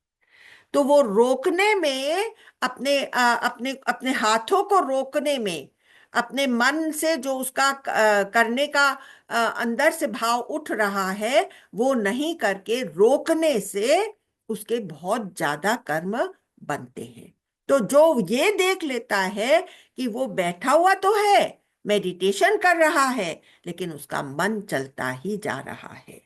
तो वो रोकने में, अपने अपने हाथों को रोकने में, अपने मन से जो उसका करने का अंदर से भाव उठ रहा है, वो नहीं करके रोकने से उसके बहुत ज्यादा कर्म बनते हैं। तो जो ये देख लेता है कि वो बैठा हुआ तो है, मेडिटेशन कर रहा है, लेकिन उसका मन चलता ही जा रहा है।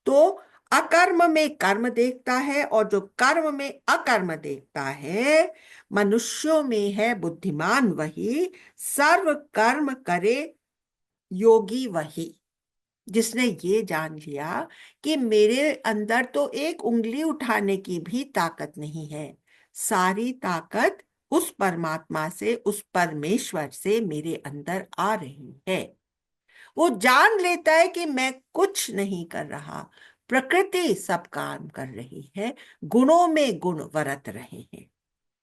तो अकर्म में कर्म देखता है, और जो कर्म में अकर्म देखता है, मनुष्यों में है बुद्धिमान वही, सर्व कर्म करे योगी वही। जिसने ये जान लिया कि मेरे अंदर तो एक उंगली उठाने की भी ताकत नहीं है, सारी ताकत उस परमात्मा से, उस परमेश्वर से मेरे अंदर आ रही है। वो जान लेता है कि मैं कुछ नहीं कर रहा, प्रकृति सब काम कर रही है, गुणों में गुण वरत रहे हैं।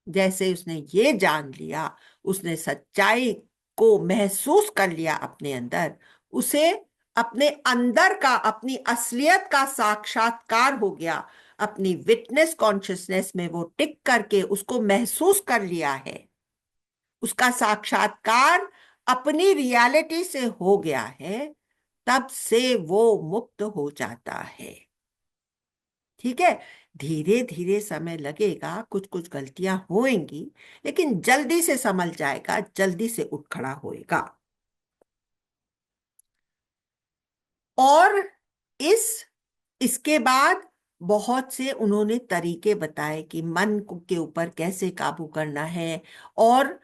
जैसे उसने ये जान लिया, उसने सच्चाई को महसूस कर लिया अपने अंदर, उसे अपने अंदर का, अपनी असलियत का साक्षात्कार हो गया, अपनी विटनेस कॉन्शियसनेस में वो टिक करके उसको महसूस कर लिया है, उसका साक्षात्कार अपनी रियलिटी से हो गया है, तब से वो मुक्त हो जाता है। ठीक है, धीरे धीरे समय लगेगा, कुछ कुछ गलतियां होंगी, लेकिन जल्दी से संभल जाएगा, जल्दी से उठ खड़ा होएगा। और इसके बाद बहुत से उन्होंने तरीके बताए कि मन के ऊपर कैसे काबू करना है। और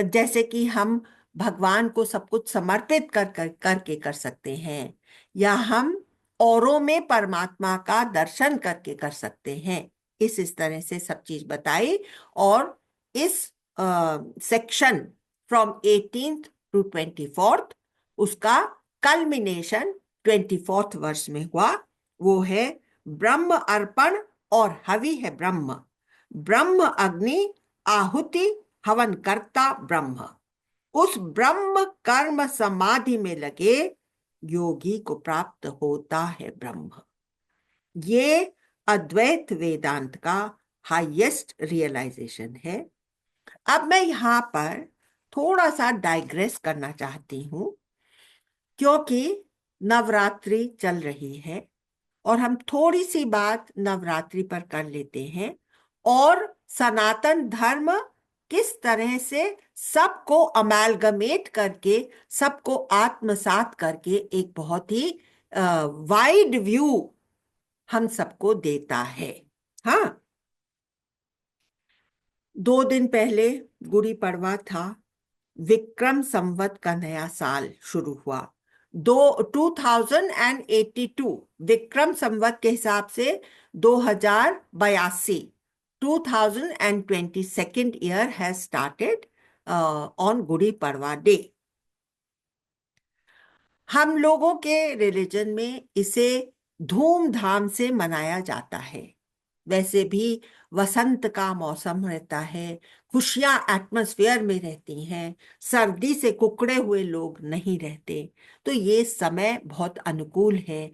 जैसे कि हम भगवान को सब कुछ समर्पित करके कर सकते हैं, या हम औरों में परमात्मा का दर्शन करके कर सकते हैं। इस तरह से सब चीज बताई। और इस section from 18th to 24th उसका कल्मिनेशन 24th वर्ष में हुआ। वो है ब्रह्म अर्पण और हवि है ब्रह्म, ब्रह्म अग्नि आहुति हवन करता ब्रह्म। उस ब्रह्म कर्म समाधि में लगे योगी को प्राप्त होता है ब्रह्म। ये अद्वैत वेदांत का हाईएस्ट रियलाइजेशन है। अब मैं यहां पर थोड़ा सा डाइग्रेस करना चाहती हूं, क्योंकि नवरात्रि चल रही है और हम थोड़ी सी बात नवरात्रि पर कर लेते हैं, और सनातन धर्म किस तरह से सबको अमेलगमेट करके, सबको आत्मसात करके एक बहुत ही वाइड व्यू हम सबको देता है। हाँ, 2 दिन पहले गुड़ी पड़वा था, विक्रम संवत का नया साल शुरू हुआ। 2082 विक्रम संवत के हिसाब से 2082, 2022 year has started on Gudi Padwa day. हम लोगों के रिलीजन में इसे धूमधाम से मनाया जाता है। वैसे भी वसंत का मौसम रहता है, खुशियां एटमॉस्फेयर में रहती हैं, सर्दी से कुकड़े हुए लोग नहीं रहते, तो ये समय बहुत अनुकूल है।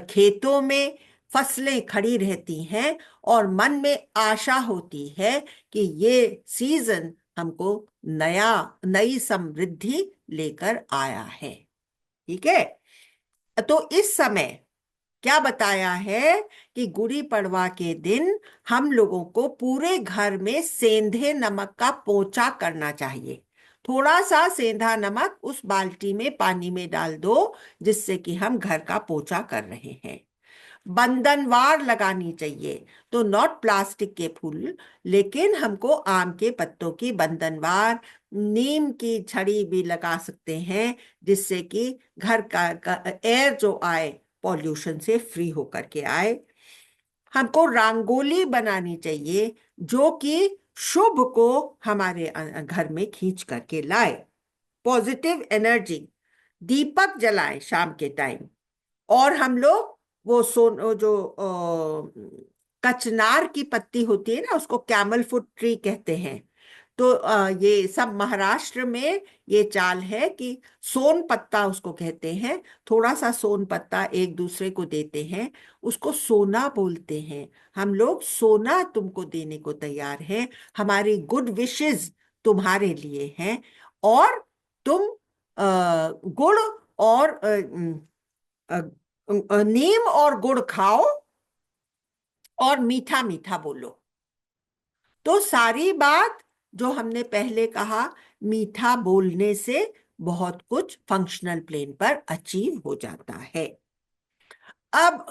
खेतों में फसलें खड़ी रहती हैं और मन में आशा होती है कि ये सीजन हमको नई समृद्धि लेकर आया है। ठीक है, तो इस समय क्या बताया है कि गुड़ी पड़वा के दिन हम लोगों को पूरे घर में सेंधे नमक का पोंछा करना चाहिए। थोड़ा सा सेंधा नमक उस बाल्टी में पानी में डाल दो, जिससे कि हम घर का पोंछा कर रहे हैं। बंधनवार लगानी चाहिए, तो नॉट प्लास्टिक के फूल, लेकिन हमको आम के पत्तों की बंधनवार, नीम की छड़ी भी लगा सकते हैं, जिससे कि घर का एयर जो आए पॉल्यूशन से फ्री होकर के आए। हमको रंगोली बनानी चाहिए जो कि शुभ को हमारे घर में खींच करके लाए, पॉजिटिव एनर्जी। दीपक जलाएं शाम के टाइम। और हम लोग वो जो कचनार की पत्ती होती है ना, उसको कैमल फुट ट्री कहते हैं। तो ये सब महाराष्ट्र में ये चाल है कि सोन पत्ता उसको कहते हैं। थोड़ा सा सोन पत्ता एक दूसरे को देते हैं, उसको सोना बोलते हैं। हम लोग सोना तुमको देने को तैयार हैं, हमारी गुड विशेस तुम्हारे लिए हैं। और तुम गुड़ और नीम और गुड़ खाओ और मीठा मीठा बोलो। तो सारी बात जो हमने पहले कहा, मीठा बोलने से बहुत कुछ फंक्शनल प्लेन पर अचीव हो जाता है। अब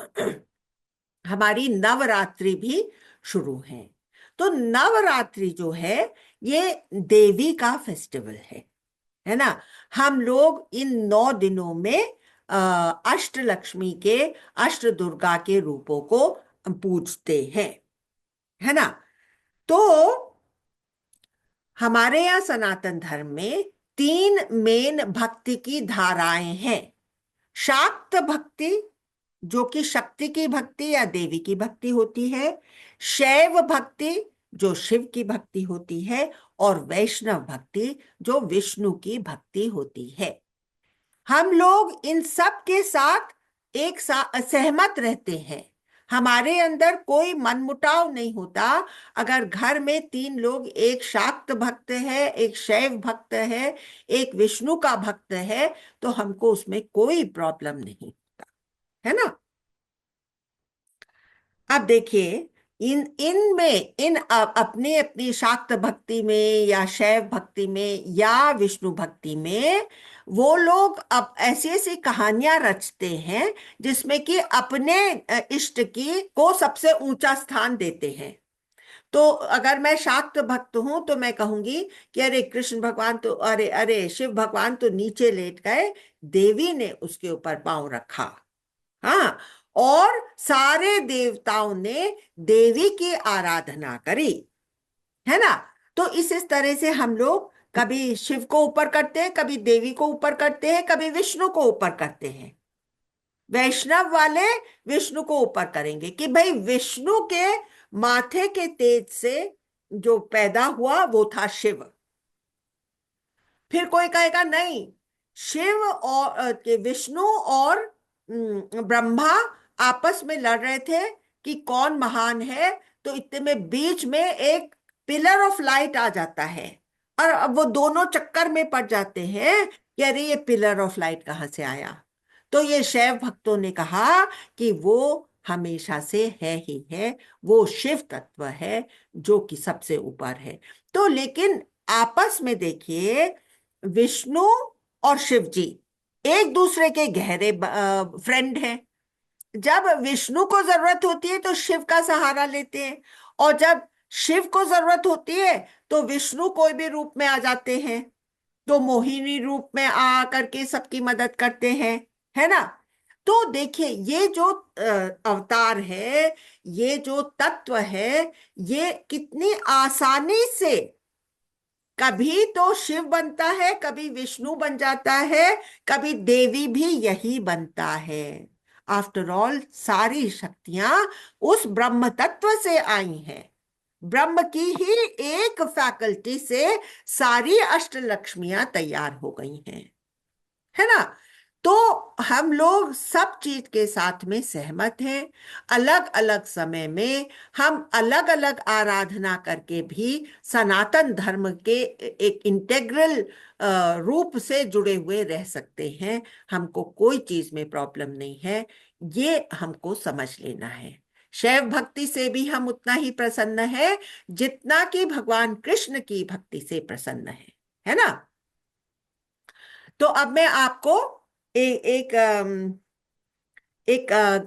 हमारी नवरात्रि भी शुरू है। तो नवरात्रि जो है ये देवी का फेस्टिवल है ना। हम लोग इन 9 दिनों में अष्टलक्ष्मी के, अष्ट दुर्गा के रूपों को पूजते हैं, है ना। तो हमारे यहाँ सनातन धर्म में 3 मेन भक्ति की धाराएं हैं। शाक्त भक्ति, जो कि शक्ति की भक्ति या देवी की भक्ति होती है। शैव भक्ति, जो शिव की भक्ति होती है। और वैष्णव भक्ति, जो विष्णु की भक्ति होती है। हम लोग इन सब के साथ सहमत रहते हैं। हमारे अंदर कोई मनमुटाव नहीं होता। अगर घर में 3 लोग, एक शाक्त भक्त है, एक शैव भक्त है, एक विष्णु का भक्त है, तो हमको उसमें कोई प्रॉब्लम नहीं होता है ना। अब देखिए, इन अपनी अपनी शाक्त भक्ति में या शैव भक्ति में या विष्णु भक्ति में वो लोग अब ऐसी ऐसी कहानियां रचते हैं जिसमें कि अपने इष्ट की को सबसे ऊंचा स्थान देते हैं। तो अगर मैं शाक्त भक्त हूं तो मैं कहूंगी कि अरे कृष्ण भगवान तो, अरे अरे शिव भगवान तो नीचे लेट गए, देवी ने उसके ऊपर पांव रखा। हाँ, और सारे देवताओं ने देवी की आराधना करी, है ना। तो इस तरह से हम लोग कभी शिव को ऊपर करते हैं, कभी देवी को ऊपर करते हैं, कभी विष्णु को ऊपर करते हैं। वैष्णव वाले विष्णु को ऊपर करेंगे कि भाई विष्णु के माथे के तेज से जो पैदा हुआ वो था शिव। फिर कोई कहेगा नहीं, शिव और विष्णु और ब्रह्मा आपस में लड़ रहे थे कि कौन महान है, तो इतने में बीच में एक पिलर ऑफ लाइट आ जाता है और अब वो दोनों चक्कर में पड़ जाते हैं कि अरे ये पिलर ऑफ लाइट कहाँ से आया। तो ये शैव भक्तों ने कहा कि वो हमेशा से है ही है, वो शिव तत्व है जो कि सबसे ऊपर है। तो लेकिन आपस में देखिए, विष्णु और शिव जी एक दूसरे के गहरे फ्रेंड हैं। जब विष्णु को जरूरत होती है तो शिव का सहारा लेते हैं, और जब शिव को जरूरत होती है तो विष्णु कोई भी रूप में आ जाते हैं, तो मोहिनी रूप में आ करके सबकी मदद करते हैं, है ना। तो देखिए, ये जो अवतार है, ये जो तत्व है, ये कितनी आसानी से कभी तो शिव बनता है, कभी विष्णु बन जाता है, कभी देवी भी यही बनता है। आफ्टर ऑल सारी शक्तियां उस ब्रह्म तत्व से आई हैं। ब्रह्म की ही एक फैकल्टी से सारी अष्टलक्ष्मियां तैयार हो गई हैं, है ना। तो हम लोग सब चीज के साथ में सहमत हैं। अलग अलग समय में हम अलग अलग आराधना करके भी सनातन धर्म के एक इंटेग्रल रूप से जुड़े हुए रह सकते हैं। हमको कोई चीज में प्रॉब्लम नहीं है, ये हमको समझ लेना है। शैव भक्ति से भी हम उतना ही प्रसन्न है जितना कि भगवान कृष्ण की भक्ति से प्रसन्न है ना। तो अब मैं आपको एक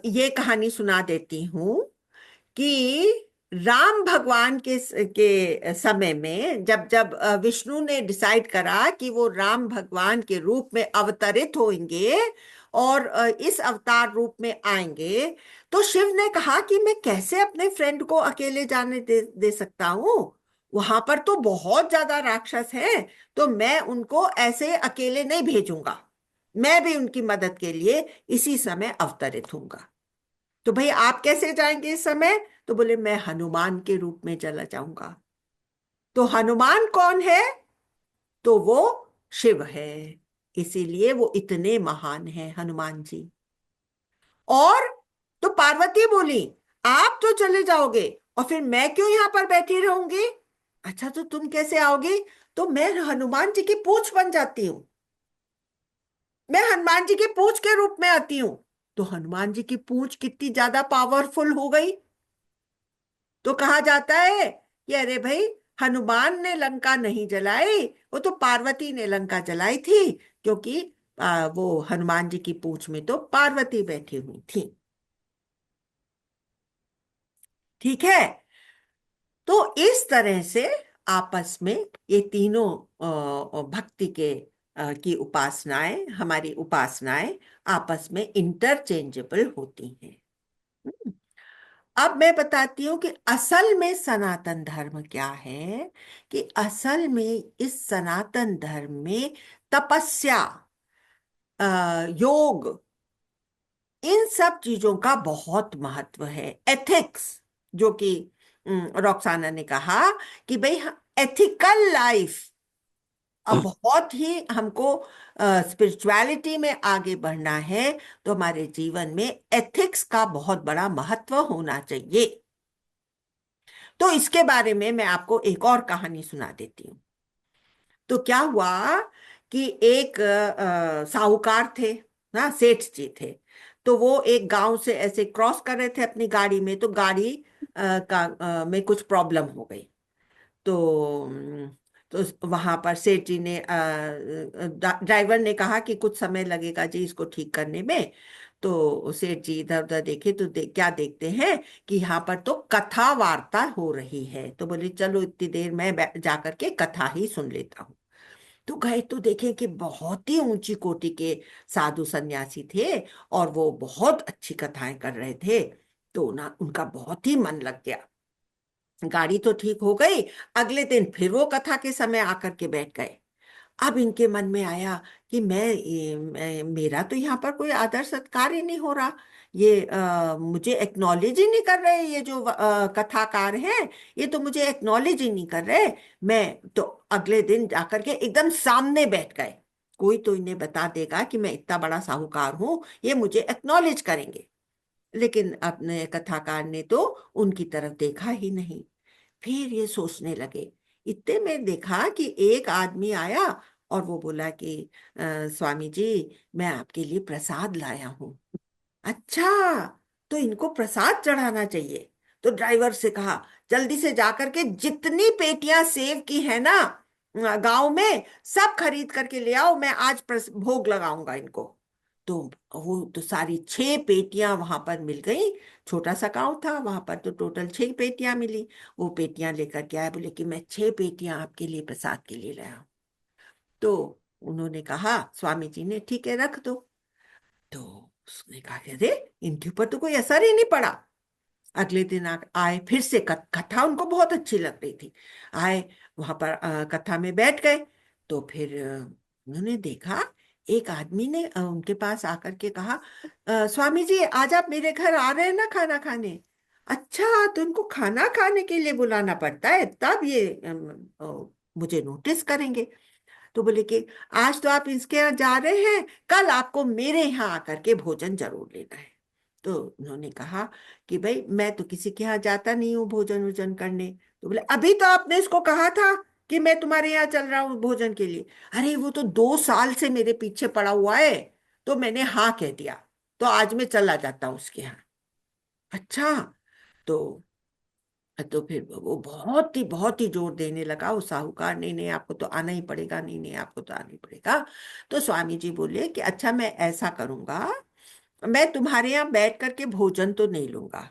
ये कहानी सुना देती हूँ कि राम भगवान के समय में जब जब विष्णु ने डिसाइड करा कि वो राम भगवान के रूप में अवतरित होंगे और इस अवतार रूप में आएंगे, तो शिव ने कहा कि मैं कैसे अपने फ्रेंड को अकेले जाने दे सकता हूँ। वहां पर तो बहुत ज्यादा राक्षस हैं, तो मैं उनको ऐसे अकेले नहीं भेजूंगा, मैं भी उनकी मदद के लिए इसी समय अवतरित होऊंगा। तो भाई आप कैसे जाएंगे इस समय? तो बोले मैं हनुमान के रूप में चला जाऊंगा। तो हनुमान कौन है? तो वो शिव है, इसीलिए वो इतने महान हैं हनुमान जी। और तो पार्वती बोली आप तो चले जाओगे और फिर मैं क्यों यहां पर बैठी रहूंगी? अच्छा, तो तुम कैसे आओगी? तो मैं हनुमान जी की पूंछ बन जाती हूँ, मैं हनुमान जी की पूंछ के रूप में आती हूँ। तो हनुमान जी की पूंछ कितनी ज्यादा पावरफुल हो गई। तो कहा जाता है कि अरे भाई, हनुमान ने लंका नहीं जलाई, वो तो पार्वती ने लंका जलाई थी, क्योंकि वो हनुमान जी की पूंछ में तो पार्वती बैठी हुई थी। ठीक है। तो इस तरह से आपस में ये तीनों भक्ति के की उपासनाएं, हमारी उपासनाएं आपस में इंटरचेंजेबल होती हैं। अब मैं बताती हूँ कि असल में सनातन धर्म क्या है। कि असल में इस सनातन धर्म में तपस्या, योग, इन सब चीजों का बहुत महत्व है। एथिक्स, जो कि रॉक्साना ने कहा कि भाई एथिकल लाइफ अब बहुत ही हमको स्पिरिचुअलिटी में आगे बढ़ना है, तो हमारे जीवन में एथिक्स का बहुत बड़ा महत्व होना चाहिए। तो इसके बारे में मैं आपको एक और कहानी सुना देती हूँ। तो क्या हुआ कि एक साहूकार थे ना, सेठ जी थे। तो वो एक गांव से ऐसे क्रॉस कर रहे थे अपनी गाड़ी में, तो गाड़ी में कुछ प्रॉब्लम हो गई। तो तो वहां पर सेठ जी ने ड्राइवर ने कहा कि कुछ समय लगेगा जी इसको ठीक करने में। तो सेठ जी इधर उधर देखे तो क्या देखते हैं कि यहाँ पर तो कथा वार्ता हो रही है। तो बोले चलो इतनी देर मैं जाकर के कथा ही सुन लेता हूँ। तो गए तो देखें कि बहुत ही ऊंची कोटि के साधु सन्यासी थे और वो बहुत अच्छी कथाएं कर रहे थे। तो ना उनका बहुत ही मन लग गया। गाड़ी तो ठीक हो गई। अगले दिन फिर वो कथा के समय आकर के बैठ गए। अब इनके मन में आया कि मेरा तो यहाँ पर कोई आदर सत्कार ही नहीं हो रहा। ये मुझे एक्नॉलेज ही नहीं कर रहे, ये जो कथाकार हैं ये तो मुझे एक्नॉलेज ही नहीं कर रहे। मैं तो अगले दिन जाकर के एकदम सामने बैठ गए, कोई तो इन्हें बता देगा कि मैं इतना बड़ा साहूकार हूं, ये मुझे एक्नॉलेज करेंगे। लेकिन अपने कथाकार ने तो उनकी तरफ देखा ही नहीं। फिर ये सोचने लगे। इतने में देखा कि एक आदमी आया और वो बोला कि स्वामी जी मैं आपके लिए प्रसाद लाया हूँ। अच्छा, तो इनको प्रसाद चढ़ाना चाहिए। तो ड्राइवर से कहा जल्दी से जाकर के जितनी पेटियां सेव की है ना गांव में, सब खरीद करके ले आओ, मैं आज भोग लगाऊंगा इनको। तो वो तो सारी 6 पेटियां वहां पर मिल गई। छोटा सा गांव था, वहां पर तो टोटल 6 पेटियां मिली। वो पेटियां लेकर के आए, बोले कि मैं 6 पेटियां आपके लिए प्रसाद के लिए लाया हूं। तो उन्होंने कहा, स्वामी जी ने, ठीक है रख दो। तो उसने कहा कि अरे इनके ऊपर तो कोई असर ही नहीं पड़ा। अगले दिन आए फिर से कथा उनको बहुत अच्छी लग रही थी। आए वहां पर कथा में बैठ गए। तो फिर उन्होंने देखा एक आदमी ने उनके पास आकर के कहा स्वामी जी आज आप मेरे घर आ रहे हैं ना खाना खाने। अच्छा, तो इनको खाना खाने के लिए बुलाना पड़ता है, तब ये मुझे नोटिस करेंगे। तो बोले कि आज तो आप इसके यहाँ जा रहे हैं, कल आपको मेरे यहाँ आकर के भोजन जरूर लेना है। तो उन्होंने कहा कि भाई मैं तो किसी के यहाँ जाता नहीं हूँ भोजन वोजन करने। तो बोले अभी तो आपने इसको कहा था कि मैं तुम्हारे यहाँ चल रहा हूँ भोजन के लिए। अरे वो तो 2 साल से मेरे पीछे पड़ा हुआ है, तो मैंने हाँ कह दिया, तो आज मैं चला जाता हूँ उसके यहाँ। अच्छा, तो तो फिर वो बहुत ही जोर देने लगा वो साहूकार, नहीं नहीं आपको तो आना ही पड़ेगा, नहीं नहीं आपको तो आना ही पड़ेगा। तो स्वामी जी बोले कि अच्छा मैं ऐसा करूंगा, मैं तुम्हारे यहाँ बैठ करके भोजन तो नहीं लूंगा,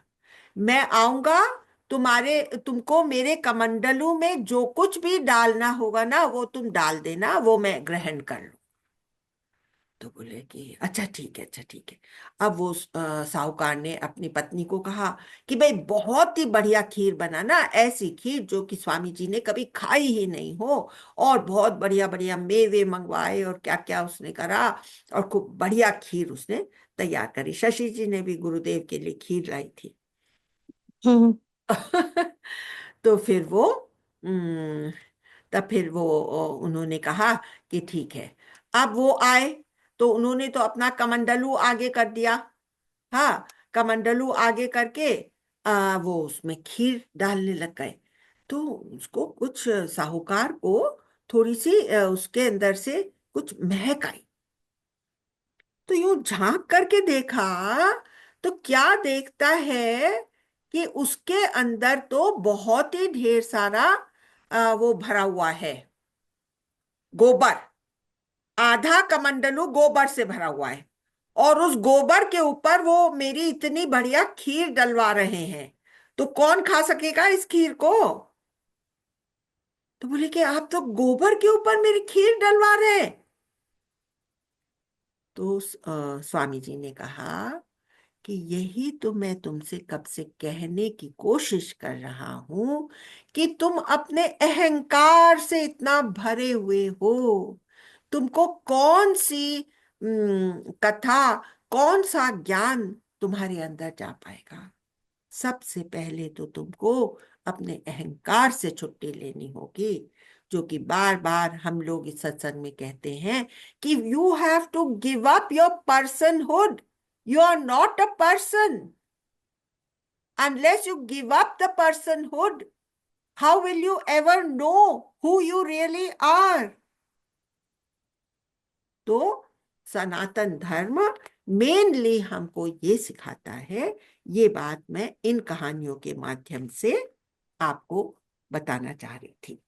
मैं आऊंगा, तुमको मेरे कमंडलू में जो कुछ भी डालना होगा ना वो तुम डाल देना, वो मैं ग्रहण कर लूं। तो बोले कि अच्छा ठीक है, अच्छा ठीक है। अब वो साहूकार ने अपनी पत्नी को कहा कि भाई बहुत ही बढ़िया खीर बनाना, ऐसी खीर जो कि स्वामी जी ने कभी खाई ही नहीं हो। और बहुत बढ़िया बढ़िया मेवे मंगवाए और क्या क्या उसने करा, और खूब बढ़िया खीर उसने तैयार करी। शशि जी ने भी गुरुदेव के लिए खीर लाई थी। तो फिर वो तब फिर वो उन्होंने कहा कि ठीक है। अब वो आए तो उन्होंने तो अपना कमंडलू आगे कर दिया। हाँ, कमंडलू आगे करके वो उसमें खीर डालने लग गए। तो उसको कुछ साहूकार को थोड़ी सी उसके अंदर से कुछ महक आई। तो यूं झांक करके देखा तो क्या देखता है कि उसके अंदर तो बहुत ही ढेर सारा वो भरा हुआ है, गोबर। आधा कमंडलू गोबर से भरा हुआ है, और उस गोबर के ऊपर वो मेरी इतनी बढ़िया खीर डलवा रहे हैं। तो कौन खा सकेगा इस खीर को? तो बोले कि आप तो गोबर के ऊपर मेरी खीर डलवा रहे हैं। तो स्वामी जी ने कहा कि यही तो मैं तुमसे कब से कहने की कोशिश कर रहा हूं कि तुम अपने अहंकार से इतना भरे हुए हो। तुमको कौन सी कथा, कौन सा ज्ञान तुम्हारे अंदर जा पाएगा? सबसे पहले तो तुमको अपने अहंकार से छुट्टी लेनी होगी। जो कि बार बार हम लोग इस सत्संग में कहते हैं कि you have to give up your personhood. You are not a person. Unless you give up the personhood, how will you ever know who you really are? तो सनातन धर्म मेनली हमको ये सिखाता है. ये बात मैं इन कहानियों के माध्यम से आपको बताना चाह रही थी.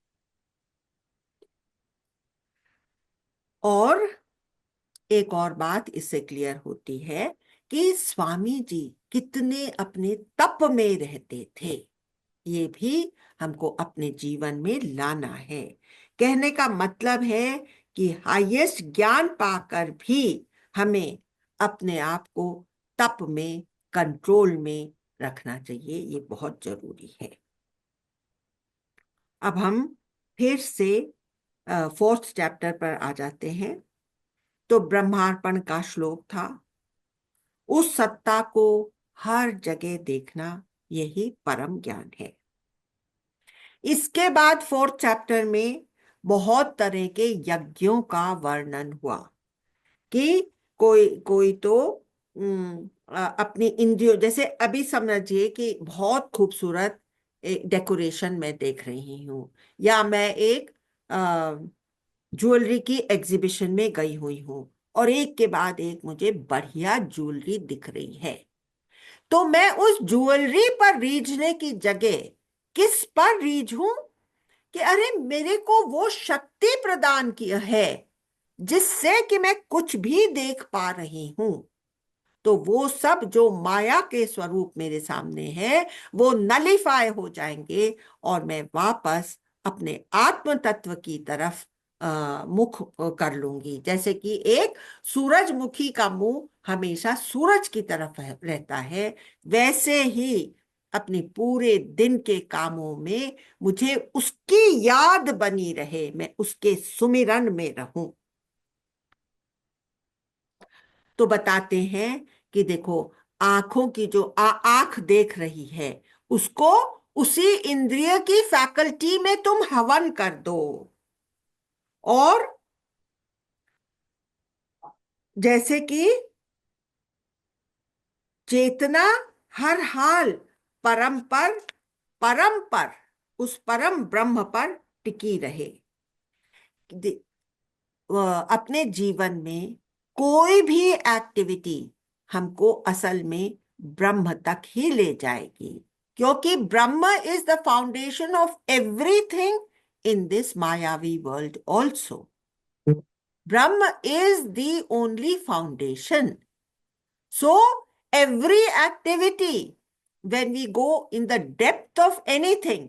और एक और बात इससे क्लियर होती है कि स्वामी जी कितने अपने तप में रहते थे. ये भी हमको अपने जीवन में लाना है. कहने का मतलब है कि हाईएस्ट ज्ञान पाकर भी हमें अपने आप को तप में, कंट्रोल में रखना चाहिए. ये बहुत जरूरी है. अब हम फिर से 4th चैप्टर पर आ जाते हैं. तो ब्रह्मार्पण का श्लोक था. उस सत्ता को हर जगह देखना, यही परम ज्ञान है. इसके बाद 4th चैप्टर में बहुत तरह के यज्ञों का वर्णन हुआ कि कोई कोई तो अपनी इंद्रियों, जैसे अभी समझिए कि बहुत खूबसूरत डेकोरेशन मैं देख रही हूँ, या मैं एक ज्वेलरी की एग्जीबिशन में गई हुई हूँ और एक के बाद एक मुझे बढ़िया ज्वेलरी दिख रही है. तो मैं उस ज्वेलरी पर रीझने की जगह किस पर रीझूं कि अरे मेरे को वो शक्ति प्रदान की है जिससे कि मैं कुछ भी देख पा रही हूं. तो वो सब जो माया के स्वरूप मेरे सामने है वो नलिफाई हो जाएंगे और मैं वापस अपने आत्म तत्व की तरफ मुख कर लूंगी. जैसे कि एक सूरजमुखी का मुंह हमेशा सूरज की तरफ रहता है, वैसे ही अपने पूरे दिन के कामों में मुझे उसकी याद बनी रहे, मैं उसके सुमिरन में रहूं. तो बताते हैं कि देखो, आंखों की जो आंख देख रही है उसको उसी इंद्रिय की फैकल्टी में तुम हवन कर दो. और जैसे कि चेतना हर हाल परम पर उस परम ब्रह्म पर टिकी रहे. अपने जीवन में कोई भी एक्टिविटी हमको असल में ब्रह्म तक ही ले जाएगी, क्योंकि ब्रह्म is the foundation of everything in this मायावी world also. Brahma is the only foundation. So every activity, when we go in the depth of anything,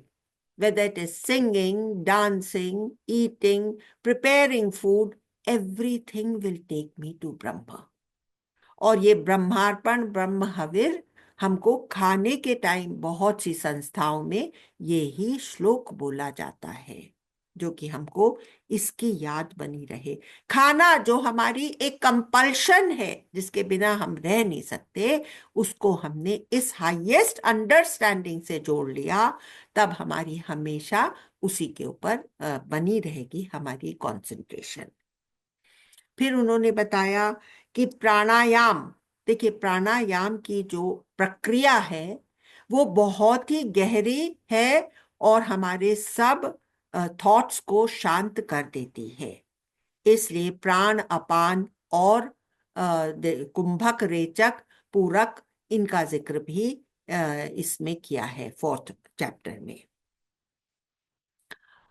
whether it is singing, dancing, eating, preparing food, everything will take me to Brahma. और ये ब्रह्मार्पण, ब्रह्म हविर हमको खाने के time बहुत सी संस्थाओं में ये ही श्लोक बोला जाता है, जो कि हमको इसकी याद बनी रहे. खाना जो हमारी एक कंपल्शन है, जिसके बिना हम रह नहीं सकते, उसको हमने इस हाईएस्ट अंडरस्टैंडिंग से जोड़ लिया, तब हमारी हमेशा उसी के ऊपर बनी रहेगी हमारी कंसंट्रेशन. फिर उन्होंने बताया कि प्राणायाम, देखिए प्राणायाम की जो प्रक्रिया है वो बहुत ही गहरी है और हमारे सब थॉट्स को शांत कर देती है. इसलिए प्राण, अपान और कुंभक, रेचक, पूरक, इनका जिक्र भी इसमें किया है 4th चैप्टर में.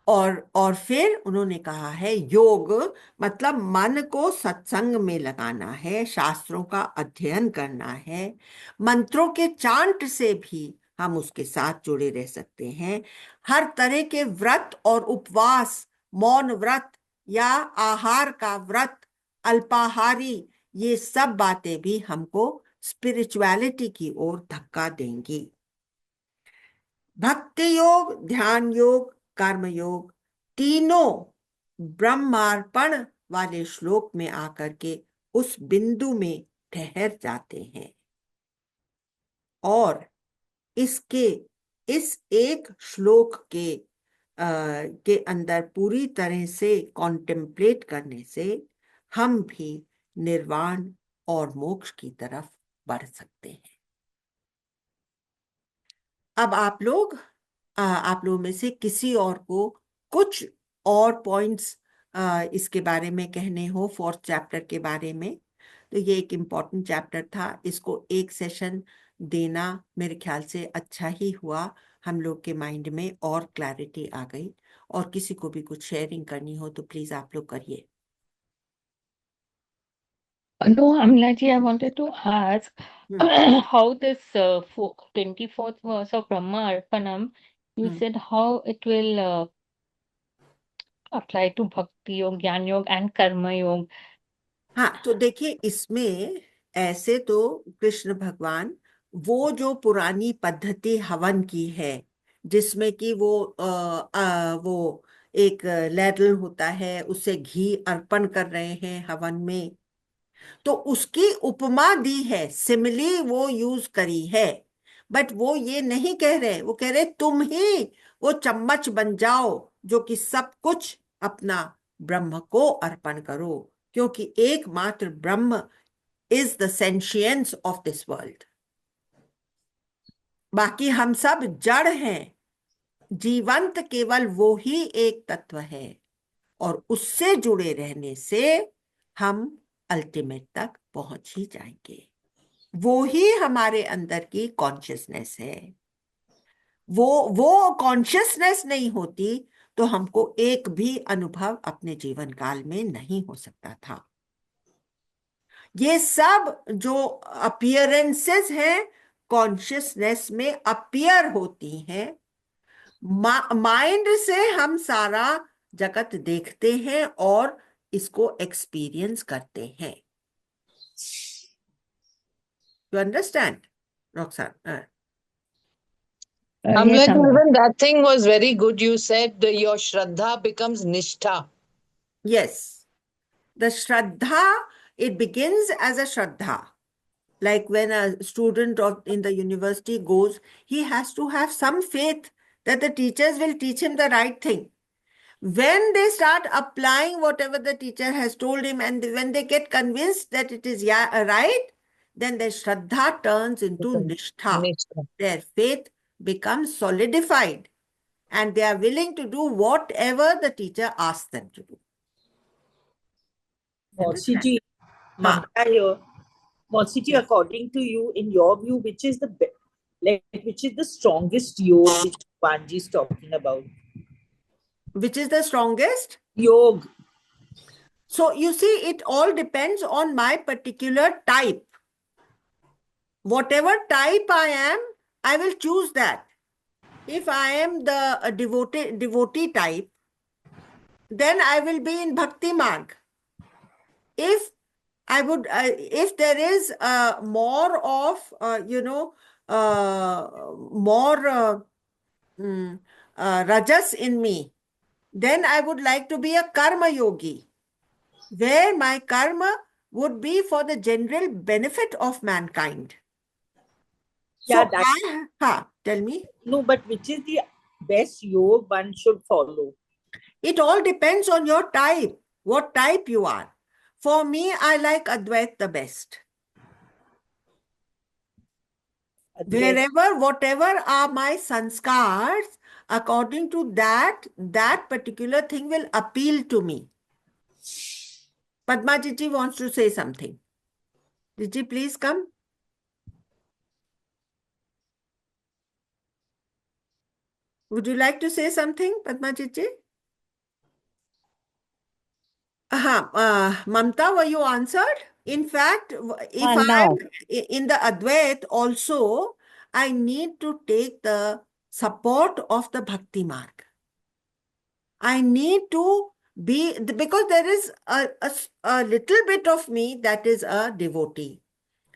और फिर उन्होंने कहा है योग मतलब मन को सत्संग में लगाना है, शास्त्रों का अध्ययन करना है. मंत्रों के चांट से भी हम उसके साथ जुड़े रह सकते हैं. हर तरह के व्रत और उपवास, मौन व्रत या आहार का व्रत, अल्पाहारी, ये सब बातें भी हमको स्पिरिचुअलिटी की ओर धक्का देंगी. भक्ति योग, ध्यान योग, कर्म योग, तीनों ब्रह्मार्पण वाले श्लोक में आकर के उस बिंदु में ठहर जाते हैं. और इस एक श्लोक के के अंदर पूरी तरह से कॉन्टेम्पलेट करने से हम भी निर्वाण और मोक्ष की तरफ बढ़ सकते हैं। अब आप लोगों में से किसी और को कुछ और पॉइंट्स इसके बारे में कहने हो, 4th चैप्टर के बारे में, तो ये एक इम्पॉर्टेंट चैप्टर था, इसको एक सेशन देना मेरे ख्याल से अच्छा ही हुआ, हम लोग के माइंड में और क्लैरिटी आ गई। और किसी को भी कुछ शेयरिंग करनी हो तो प्लीज आप लोग करिए। No, Amlaji, I wanted to ask how this 24th verse of Brahma Arpanam, you said how it will apply to Bhakti Yoga, Jnana Yoga and Karma Yoga. हाँ, तो देखिए इसमें ऐसे तो कृष्ण भगवान वो जो पुरानी पद्धति हवन की है, जिसमें कि वो एक लैडल होता है, उससे घी अर्पण कर रहे हैं हवन में, तो उसकी उपमा दी है, सिमिली वो यूज करी है। बट वो ये नहीं कह रहे, वो कह रहे तुम ही वो चम्मच बन जाओ जो कि सब कुछ अपना ब्रह्म को अर्पण करो, क्योंकि एकमात्र Brahma is the sentience of this world. बाकी हम सब जड़ हैं, जीवंत केवल वो ही एक तत्व है, और उससे जुड़े रहने से हम अल्टीमेट तक पहुंच ही जाएंगे। वो ही हमारे अंदर की कॉन्शियसनेस है। वो कॉन्शियसनेस नहीं होती तो हमको एक भी अनुभव अपने जीवन काल में नहीं हो सकता था। ये सब जो अपीयरेंसेस हैं कॉन्शियसनेस में अपीयर होती हैं, माइंड से हम सारा जगत देखते हैं और इसको एक्सपीरियंस करते हैं। You understand, Roxanne? Amla, Yes, Amlaji. even that thing was very good. You said your Shraddha becomes Nishtha. Yes. The Shraddha, it begins as a Shraddha. Like when a student in the university goes, he has to have some faith that the teachers will teach him the right thing. When they start applying whatever the teacher has told him, and when they get convinced that it is right, then their Shraddha turns into Nishtha. Their faith becomes solidified, and they are willing to do whatever the teacher asks them to do. Morsiji, Mamta here. Morsiji, according to you, in your view, which is the strongest yoga which Banji is talking about? Which is the strongest? Yoga. So you see, it all depends on my particular type. Whatever type I am, I will choose that. If I am the devotee type, then I will be in Bhakti Marg. If if there is more of, more rajas in me, then I would like to be a karma yogi, where my karma would be for the general benefit of mankind. Yeah, so tell me. No, but which is the best yoga one should follow? It all depends on your type, what type you are. For me, I like Advait the best. Wherever, whatever are my sanskars, according to that particular thing will appeal to me. Padma Jiji wants to say something. Jiji, please come. Would you like to say something, Padma Jiji? Mamta, were you answered? In fact, if I'm in the Advait also, I need to take the support of the Bhakti Marg. I need to be, because there is a little bit of me that is a devotee.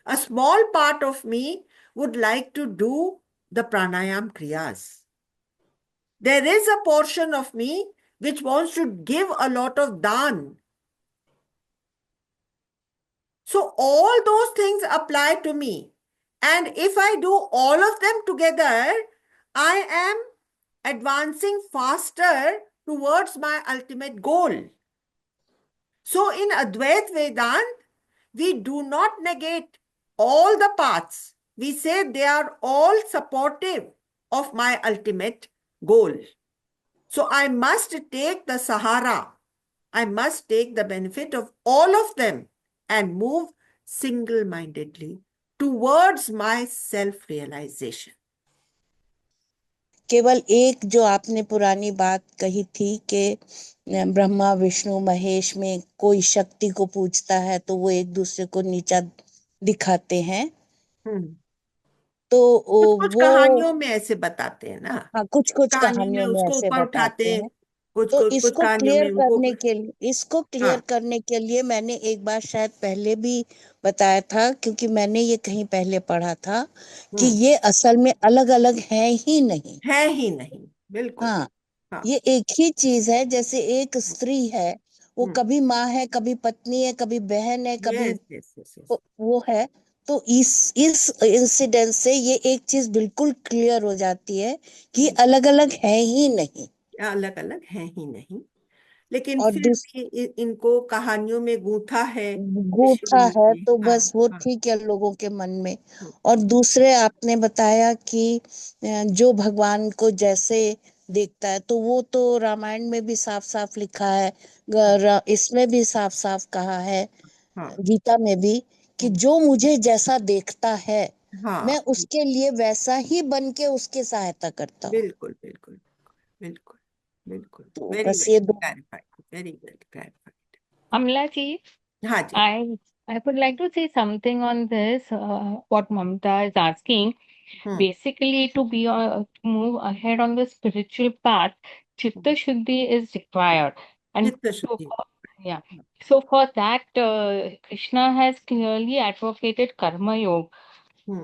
A small part of me would like to do the pranayam kriyas. There is a portion of me which wants to give a lot of dan. So all those things apply to me. And if I do all of them together, I am advancing faster towards my ultimate goal. So in Advait Vedant, we do not negate all the paths. We say they are all supportive of my ultimate goal. So I must take the Sahara. I must take the benefit of all of them and move single-mindedly towards my self-realization. केवल एक जो आपने पुरानी बात कही थी कि ब्रह्मा विष्णु महेश में कोई शक्ति को पूजता है तो वो एक दूसरे को नीचा दिखाते हैं, तो कुछ वो कहानियों में ऐसे बताते हैं ना, हाँ, कुछ कहानियों में में उसको ऐसे ऊपर बताते उठाते हैं, हैं। कुछ तो कुछ कुछ इसको कहानियों क्लियर में उनको करने के लिए हाँ करने के लिए मैंने एक बार शायद पहले भी बताया था, क्योंकि मैंने ये कहीं पहले पढ़ा था कि ये असल में अलग अलग है ही नहीं। बिल्कुल। हाँ, हाँ ये एक ही चीज है। जैसे एक स्त्री है, वो कभी माँ है, कभी पत्नी है, कभी बहन है, कभी यस यस यस यस वो है। तो इस इंसिडेंट से ये एक चीज बिल्कुल क्लियर हो जाती है कि अलग अलग है ही नहीं, अलग अलग है ही नहीं, लेकिन और फिर भी इनको कहानियों में गूंथा है गूंथा है तो हाँ बस वो हाँ ठीक है लोगों के मन में। और दूसरे आपने बताया कि जो भगवान को जैसे देखता है, तो वो तो रामायण में भी साफ साफ लिखा है, इसमें भी साफ साफ कहा है, हाँ गीता में भी, कि जो मुझे जैसा देखता है हाँ मैं उसके लिए वैसा ही बन के उसकी सहायता करता हूँ। बिल्कुल बिल्कुल बिल्कुल बिल्कुल। तो वेरी बस वेल ये दो clarified, very well clarified. Amla ji, हाँ जी I would like to say something on this. What Mamta is asking, basically, to move ahead on the spiritual path, Chitta Shuddhi is required, and चित्त so शुद्धि yeah. So for that, Krishna has clearly advocated Karma Yoga.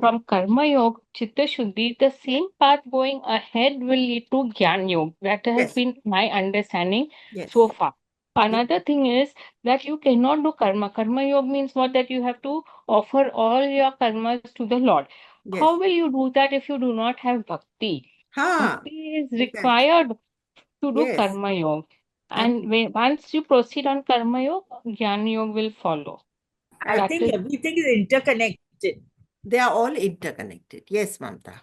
From Karma Yoga, Chitta Shuddhi, the same path going ahead will lead to Gyan Yoga. That has yes been my understanding yes so far. Another thing is that you cannot do karma. Karma yoga means what? That you have to offer all your karmas to the Lord. yes How will you do that if you do not have bhakti? हाँ Bhakti is exactly required to do yes karma yoga. And absolutely. once you proceed on karma yoga, jnana yoga will follow. I That think is, everything is interconnected. They are all interconnected. Yes, Mamta.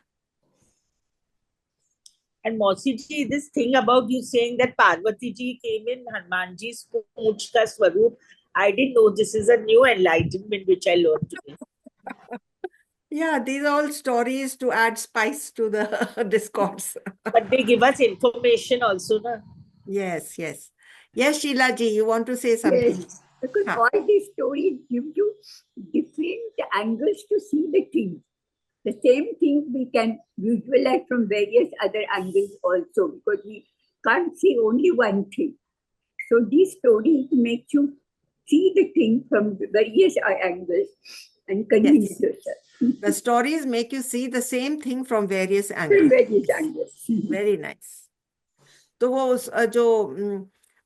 And Mausi ji, this thing about you saying that Parvati ji came in Hanuman ji's pooch ka swaroop, I didn't know. This is a new enlightenment which I learned today. Yeah, these are all stories to add spice to the discourse. But they give us information also, na? Yes, yes. Yes, Sheila ji, you want to say something? Yes, because Huh. all these stories give you different angles to see the thing. The same thing we can visualize from various other angles also, because we can't see only one thing. So these stories make you see the thing from various angles and convince Yes. yourself. The stories make you see the same thing from various From angles. various angles. Very nice. तो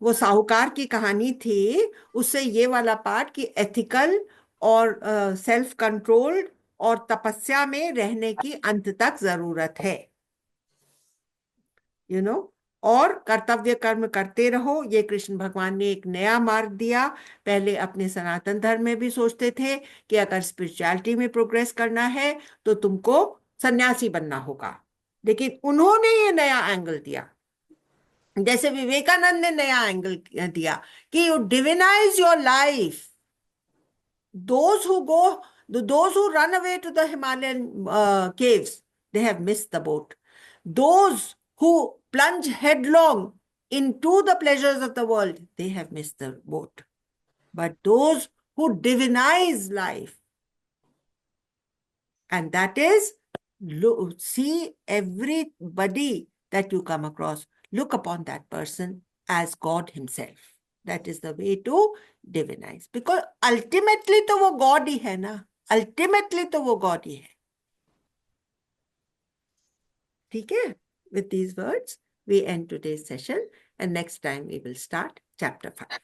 वो साहूकार की कहानी थी, उससे ये वाला part कि एथिकल और सेल्फ कंट्रोल्ड और तपस्या में रहने की अंत तक जरूरत है, यू नो, और कर्तव्य कर्म करते रहो। ये कृष्ण भगवान ने एक नया मार्ग दिया। पहले अपने सनातन धर्म में भी सोचते थे कि अगर स्पिरिचुअलिटी में प्रोग्रेस करना है तो तुमको सन्यासी बनना होगा, लेकिन उन्होंने ये नया एंगल दिया, जैसे विवेकानंद ने नया एंगल दिया कि you divinise your life. those who run away to the Himalayan caves, they have missed the boat. Those who plunge headlong into the pleasures of the world, they have missed the boat. But those who divinize life, and that is, see everybody that you come across, look upon that person as God himself. That is the way to divinize, because ultimately तो वो God ही है ना, ultimately तो वो God ही है। ठीक है? With these words, we end today's session, and next time we will start chapter 5.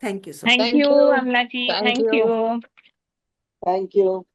Thank you so much. thank you, Amla ji. Thank Thank you. you. Thank you.